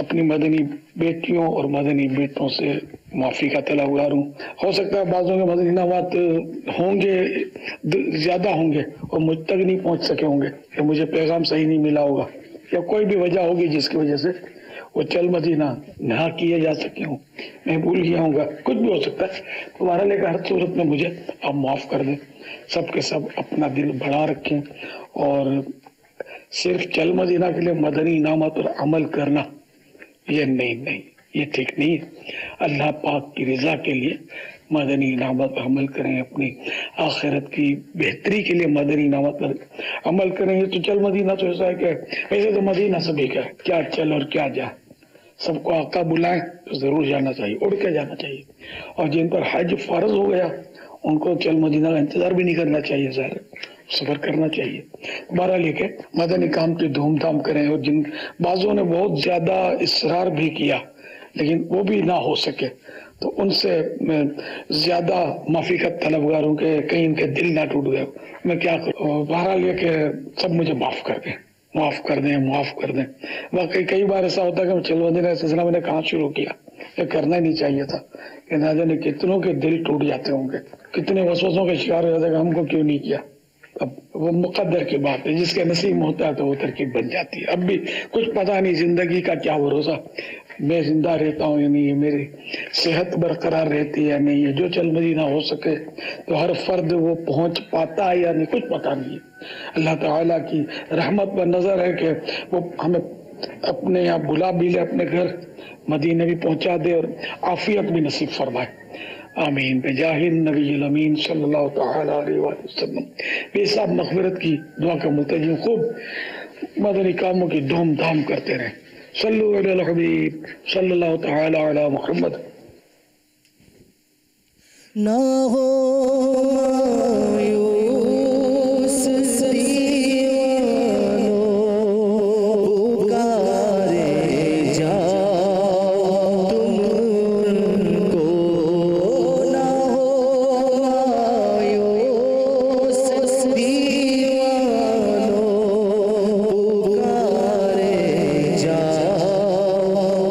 اپنی مدنی بیٹیوں اور مدنی بیٹوں سے معافی کا طلبگار ہوں. ہو سکتا ہے بعضوں کے مدنی انعامات ہوں گے، زیادہ ہوں گے اور مجھ تک نہیں پہنچ سکے ہوں گے، کہ مجھے پیغام صحیح نہیں ملا ہوگا، یا کوئی بھی وجہ ہوگی جس کی وجہ سے وہ چل مدینہ نہ کیے جا سکے ہوں، میں بھول گیا ہوں گا، کچھ بھی ہو سکتا ہے. تمہارا لے کر ہر صورت میں مجھے آپ معاف کر دیں. سب کے سب اپنا دل بڑا رکھیں، اور صرف چل مدینہ کے لیے مدنی انعامات پر عمل کرنا یہ نہیں، یہ ٹھیک نہیں ہے. اللہ پاک کی رضا کے لیے مدنی انعامات پر عمل کریں، اپنی آخرت کی بہتری کے لیے مدنی انعامات پر عمل کریں. یہ تو چل مدینہ تو ایسا ہے کہ ویسے تو مدینہ سبھی کا ہے، کیا چل اور کیا جا، سب کو آقا بلائیں تو ضرور جانا چاہیے، اڑ کے جانا چاہیے. اور جن پر حج فرض ہو گیا ان کو چل مدینہ کا انتظار بھی نہیں کرنا چاہیے، ظاہر سفر کرنا چاہیے. بہرحال لے کے مدنی کام کی دھوم دھام کریں. اور جن بعضوں نے بہت زیادہ اصرار بھی کیا لیکن وہ بھی نہ ہو سکے تو ان سے میں زیادہ معافی کا طلبگار ہوں کہ کہیں ان کے دل نہ ٹوٹ گئے. میں کیا کروں، بہرحال یہ کہ سب مجھے معاف کر دیں، معاف کر دیں، معاف کر دیں. واقعی کئی بار ایسا ہوتا ہے کہ چل مدینہ کا سلسلہ میں نے کہاں شروع کیا، یہ کرنا ہی نہیں چاہیے تھا، کہ نہ جانے کتنوں کے دل ٹوٹ جاتے ہوں گے، کتنے وسوسوں کے شکار ہو جاتے ہیں کہ ہم کو کیوں نہیں کیا. اب وہ مقدر کی بات ہے، جس کے نصیب میں ہوتا ہے تو وہ ترکیب بن جاتی ہے. اب بھی کچھ پتہ نہیں زندگی کا کیا بھروسہ، میں زندہ رہتا ہوں یا نہیں، میری صحت برقرار رہتی ہے یا نہیں ہے. جو چل مدینہ ہو سکے تو ہر فرد وہ پہنچ پاتا ہے یا نہیں، کچھ پتہ نہیں ہے. اللہ تعالیٰ کی رحمت پر نظر ہے کہ وہ ہمیں اپنے یہاں بلا بھی لے، اپنے گھر مدینہ بھی پہنچا دے اور عافیت بھی نصیب فرمائے. آمین بجاہ النبی الامین صلی اللہ تعالی علیہ وآلہ وسلم. بے حساب مغفرت کی دعا کا ملتجی، خوب مدنی کاموں کی دھوم دھام کرتے رہیں. صلو علی الحبیب صلی اللہ تعالی علی محمد. نہ ہو مایوس دیوانو، پکارے جاؤ تم کو. نہ ہو مایوس دیوانو، پکارے جاؤ تم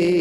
کو.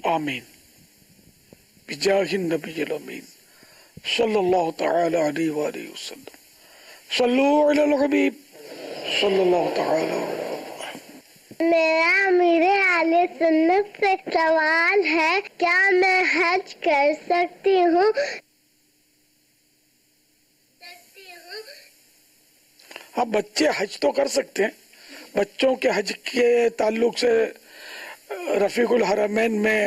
آمین بجاہ النبی الامین صلی اللہ تعالی علیہ وآلہ وسلم. صلو علی الحبیب صلی اللہ تعالی علیہ وسلم. میرا امیر اہل سنت سے سوال ہے، کیا میں حج کر سکتی ہوں؟ ہاں، بچے حج تو کر سکتے ہیں. بچوں کے حج کے تعلق سے رفیق الحرمین میں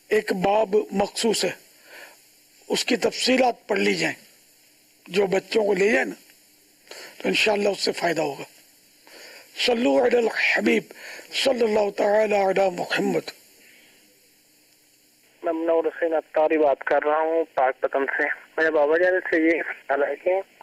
ایک باب مخصوص ہے، اس کی تفصیلات پڑھ لی جائیں. جو بچوں کو لے جائیں نا تو انشاءاللہ اس سے فائدہ ہوگا. صلو علی الحبیب صلی اللہ تعالی علی محمد. میں منور حسین اتاری بات کر رہا ہوں پاک پتن سے. میرے بابا جان سے یہ سوال ہے کہ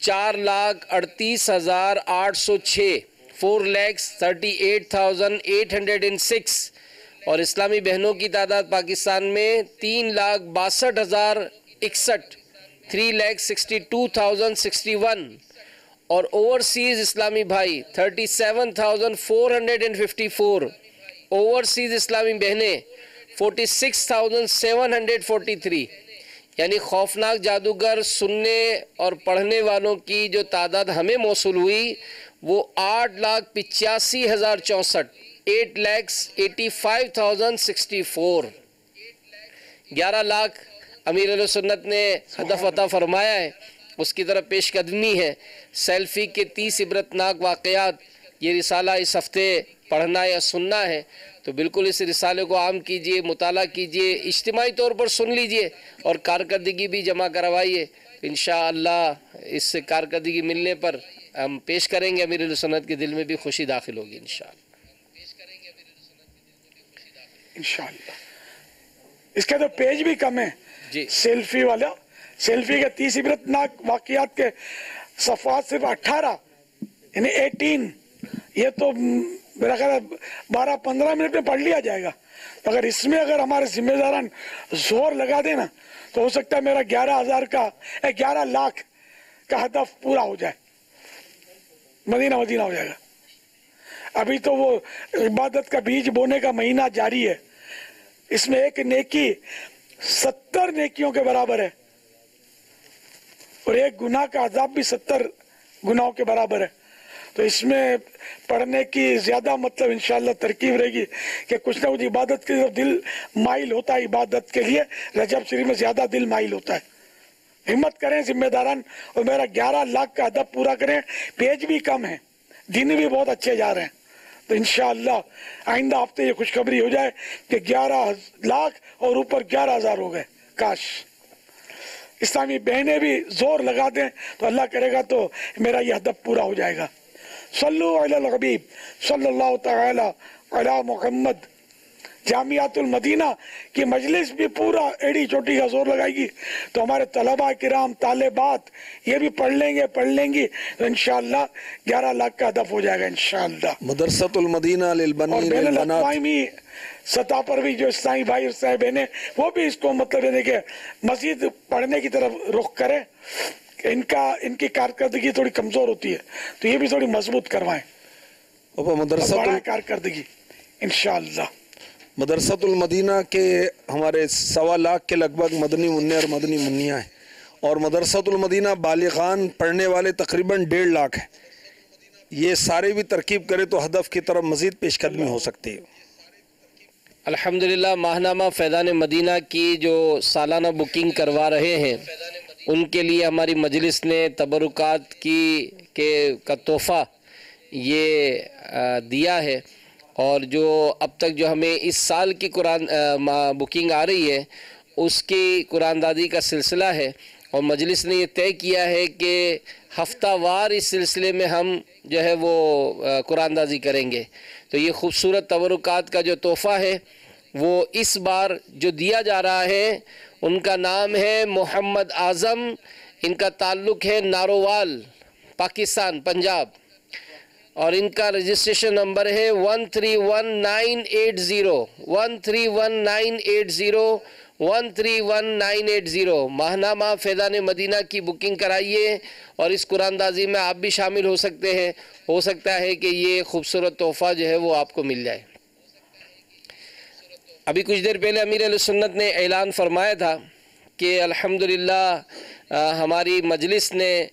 4,38,806 4,38,806 اور اسلامی بہنوں کی تعداد پاکستان میں 3,62,061 3,62,061 اور اوورسیز اسلامی بھائی 37,454 اوورسیز اسلامی بہنیں 46,743 یعنی خوفناک جادوگر سننے اور پڑھنے والوں کی جو تعداد ہمیں موصول ہوئی وہ 8,85,064 8,85,064 11 لاکھ امیر اہل سنت نے ہدف عطا فرمایا ہے، اس کی طرف پیش قدمی ہے۔ سیلفی کے 30 عبرتناک واقعات، یہ رسالہ اس ہفتے پڑھنا یا سننا ہے، تو بالکل اس رسالے کو عام کیجئے، مطالعہ کیجئے، اجتماعی طور پر سن لیجئے اور کارکردگی بھی جمع کروائیے۔ انشاءاللہ اس سے کارکردگی ملنے پر ہم پیش کریں گے، امیر اہل سنت کے دل میں بھی خوشی داخل ہوگی انشاءاللہ۔ اس کے تو پیج بھی کم ہے سیلفی والا، سیلفی کے 30 عبرتناک واقعات کے صفحات صرف 18 یعنی 18، یہ تو میرا خیال ہے 12-15 منٹ میں پڑھ لیا جائے گا۔ اگر اس میں اگر ہمارے ذمہ داران زور لگا دیں نا تو ہو سکتا ہے میرا 11 لاکھ کا ہدف پورا ہو جائے، مدینہ ہو جائے گا۔ ابھی تو وہ عبادت کا بیج بونے کا مہینہ جاری ہے، اس میں ایک نیکی 70 نیکیوں کے برابر ہے اور ایک گناہ کا عذاب بھی 70 گناہوں کے برابر ہے۔ تو اس میں پڑھنے کی زیادہ مطلب انشاءاللہ ترکیب رہے گی کہ کچھ نہ کچھ عبادت کے دل مائل ہوتا ہے، عبادت کے لیے رجب شریف میں زیادہ دل مائل ہوتا ہے۔ ہمت کریں ذمہ داران اور میرا 11 لاکھ کا ہدف پورا کریں۔ پیج بھی کم ہے، دن بھی بہت اچھے جا رہے ہیں، تو انشاءاللہ آئندہ ہفتے یہ خوشخبری ہو جائے کہ 11 لاکھ اور اوپر 11,000 ہو گئے۔ کاش اسلامی بہنیں بھی زور لگا دیں تو اللہ کرے گا تو میرا یہ ہدف پورا ہو جائے گا۔ صلو علی الحبیب صلی اللہ تعالی علی محمد۔ جامعۃ المدینہ کی مجلس بھی پورا ایڑی چوٹی کا زور لگائے گی، تو ہمارے طلباء کرام طالبات یہ بھی پڑھ لیں گی تو انشاءاللہ 11 لاکھ کا ہدف ہو جائے گا انشاءاللہ۔ مدرسۃ المدینہ للبنین اور بین للبنات، الاقوامی سطح پر بھی جو اسلامی بھائی اور اسلامی بہنیں وہ بھی اس کو مطلب ہے کہ مزید پڑھنے کی طرف رخ کریں، ان کی کارکردگی تھوڑی کمزور ہوتی ہے تو یہ بھی تھوڑی مضبوط کروائیں، بڑھائیں کارکردگی انشاءاللہ۔ مدرسۃ المدینہ کے ہمارے 1.25 لاکھ کے لگ بھگ مدنی منع اور مدنی منیاں ہیں، اور مدرسۃ المدینہ بالغان پڑھنے والے تقریباً 1.5 لاکھ ہیں۔ یہ سارے بھی ترکیب کرے تو ہدف کی طرف مزید پیش قدمی ہو سکتی ہے۔ الحمدللہ ماہنامہ فیضان مدینہ کی جو سالانہ بکنگ کروا رہے ہیں ان کے لیے ہماری مجلس نے تبرکات کا تحفہ یہ دیا ہے، اور جو اب تک جو ہمیں اس سال کی قرآن بکنگ آ رہی ہے اس کی قرآن دادی کا سلسلہ ہے، اور مجلس نے یہ طے کیا ہے کہ ہفتہ وار اس سلسلے میں ہم جو ہے وہ قرآن دازی کریں گے۔ تو یہ خوبصورت تبرکات کا جو تحفہ ہے وہ اس بار جو دیا جا رہا ہے ان کا نام ہے محمد اعظم، ان کا تعلق ہے نارووال پاکستان پنجاب، اور ان کا رجسٹریشن نمبر ہے 131980 131980 131980۔ ماہنامہ فیضان مدینہ کی بکنگ کرائیے اور اس قرآن دازی میں آپ بھی شامل ہو سکتے ہیں، ہو سکتا ہے کہ یہ خوبصورت تحفہ جو ہے وہ آپ کو مل جائے۔ ابھی کچھ دیر پہلے امیر اہل سنت نے اعلان فرمایا تھا کہ الحمدللہ ہماری مجلس نے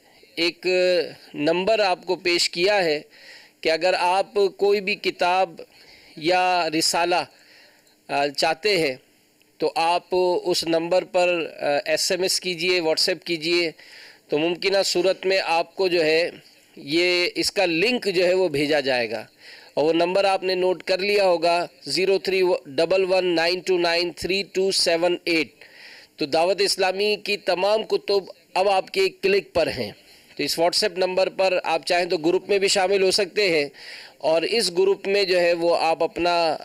ایک نمبر آپ کو پیش کیا ہے کہ اگر آپ کوئی بھی کتاب یا رسالہ چاہتے ہیں تو آپ اس نمبر پر SMS کیجئے، واٹس ایپ کیجئے، تو ممکنہ صورت میں آپ کو جو ہے یہ اس کا لنک جو ہے وہ بھیجا جائے گا، اور وہ نمبر آپ نے نوٹ کر لیا ہوگا 0311929328۔ تو دعوت اسلامی کی تمام کتب اب آپ کے ایک کلک پر ہیں، تو اس واٹس ایپ نمبر پر آپ چاہیں تو گروپ میں بھی شامل ہو سکتے ہیں، اور اس گروپ میں جو ہے وہ آپ اپنا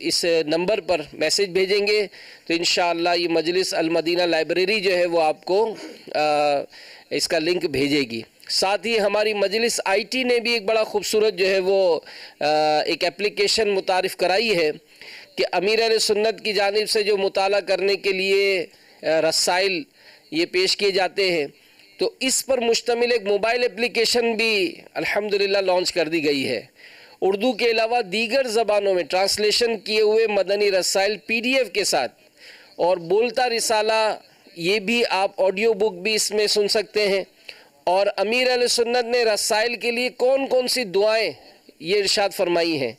اس نمبر پر میسج بھیجیں گے تو انشاءاللہ یہ مجلس المدینہ لائبریری جو ہے وہ آپ کو اس کا لنک بھیجے گی۔ ساتھ ہی ہماری مجلس آئی ٹی نے بھی ایک بڑا خوبصورت جو ہے وہ ایک اپلیکیشن متعارف کرائی ہے کہ امیر اہل سنت کی جانب سے جو مطالعہ کرنے کے لیے رسائل یہ پیش کیے جاتے ہیں، تو اس پر مشتمل ایک موبائل اپلیکیشن بھی الحمدللہ لانچ کر دی گئی ہے۔ اردو کے علاوہ دیگر زبانوں میں ٹرانسلیشن کیے ہوئے مدنی رسائل PDF کے ساتھ اور بولتا رسالہ یہ بھی آپ آڈیو بک بھی اس میں سن سکتے ہیں۔ اور امیر اہل سنت نے رسائل کے لیے کون کون سی دعائیں یہ ارشاد فرمائی ہیں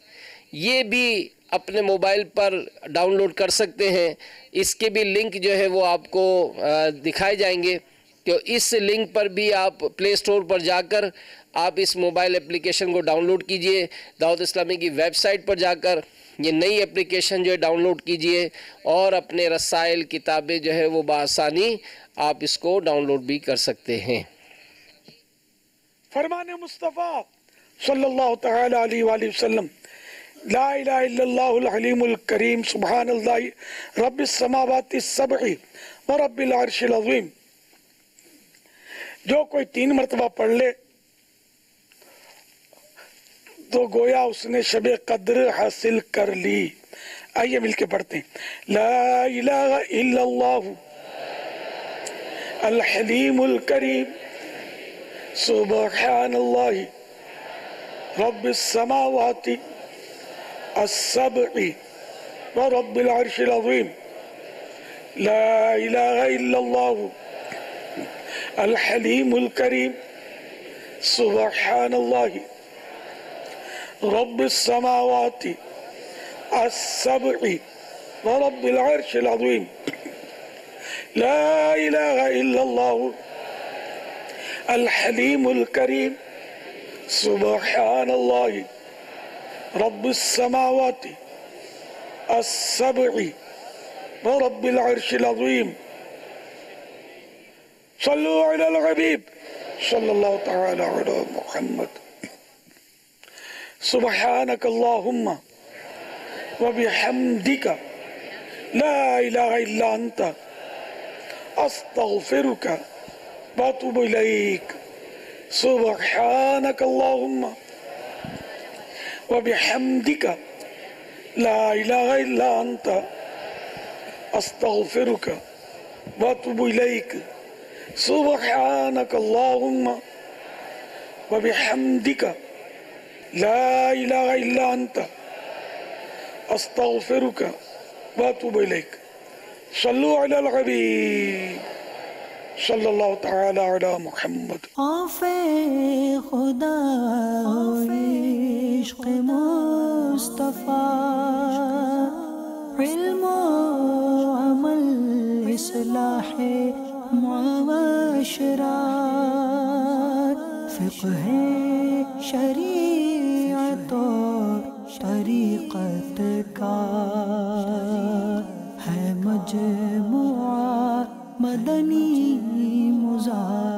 یہ بھی اپنے موبائل پر ڈاؤن لوڈ کر سکتے ہیں۔ اس کے بھی لنک جو ہے وہ آپ کو دکھائے جائیں گے، تو اس لنک پر بھی آپ پلے سٹور پر جا کر آپ اس موبائل اپلیکیشن کو ڈاؤن لوڈ کیجئے، دعوت اسلامی کی ویب سائٹ پر جا کر یہ نئی اپلیکیشن جو ہے ڈاؤن لوڈ کیجئے اور اپنے رسائل کتابیں جو ہے وہ بآسانی آپ اس کو ڈاؤن لوڈ بھی کر سکتے ہیں۔ فرمان مصطفیٰ صلی اللہ تعالی علیہ وآلہ وسلم، لا الہ الا اللہ الحلیم الکریم سبحان اللہ رب السماوات السبع و رب العرش العظیم۔ جو کوئی 3 مرتبہ پڑھ لے تو گویا اس نے شب قدر حاصل کر لی۔ آئیے مل کے پڑھتے ہیں، لا الہ الا اللہ الحلیم الکریم سبحان اللہ رب السماوات السبع و رب العرش العظیم، لا الہ الا اللہ الحلیم الکریم سبحان اللہ رب السماوات السبع و رب العرش العظیم، لا الہ الا اللہ الحلیم الکریم سبحان اللہ رب السماوات السبع و رب العرش العظیم۔ صلو علی الحبیب صلی اللہ تعالی علی محمد۔ سبحانک اللہم وبحمدک لا الہ الا انت استغفرک واتوب الیک۔ سبحانک اللہم وبحمدک لا الہ الا انت استغفرک واتوب الیک۔ سبحانک اللہم وبحمدک لا الہ الا انت استغفرک واتوب الیک۔ صلو علی الحبیب صلی اللہ تعالی علی محمد۔ خوف خدا عشق مصطفیٰ، علم و عمل اصلاح معاشرہ، فقہ شریعت و طریقت کا ہے مجموعہ مدنی مزار۔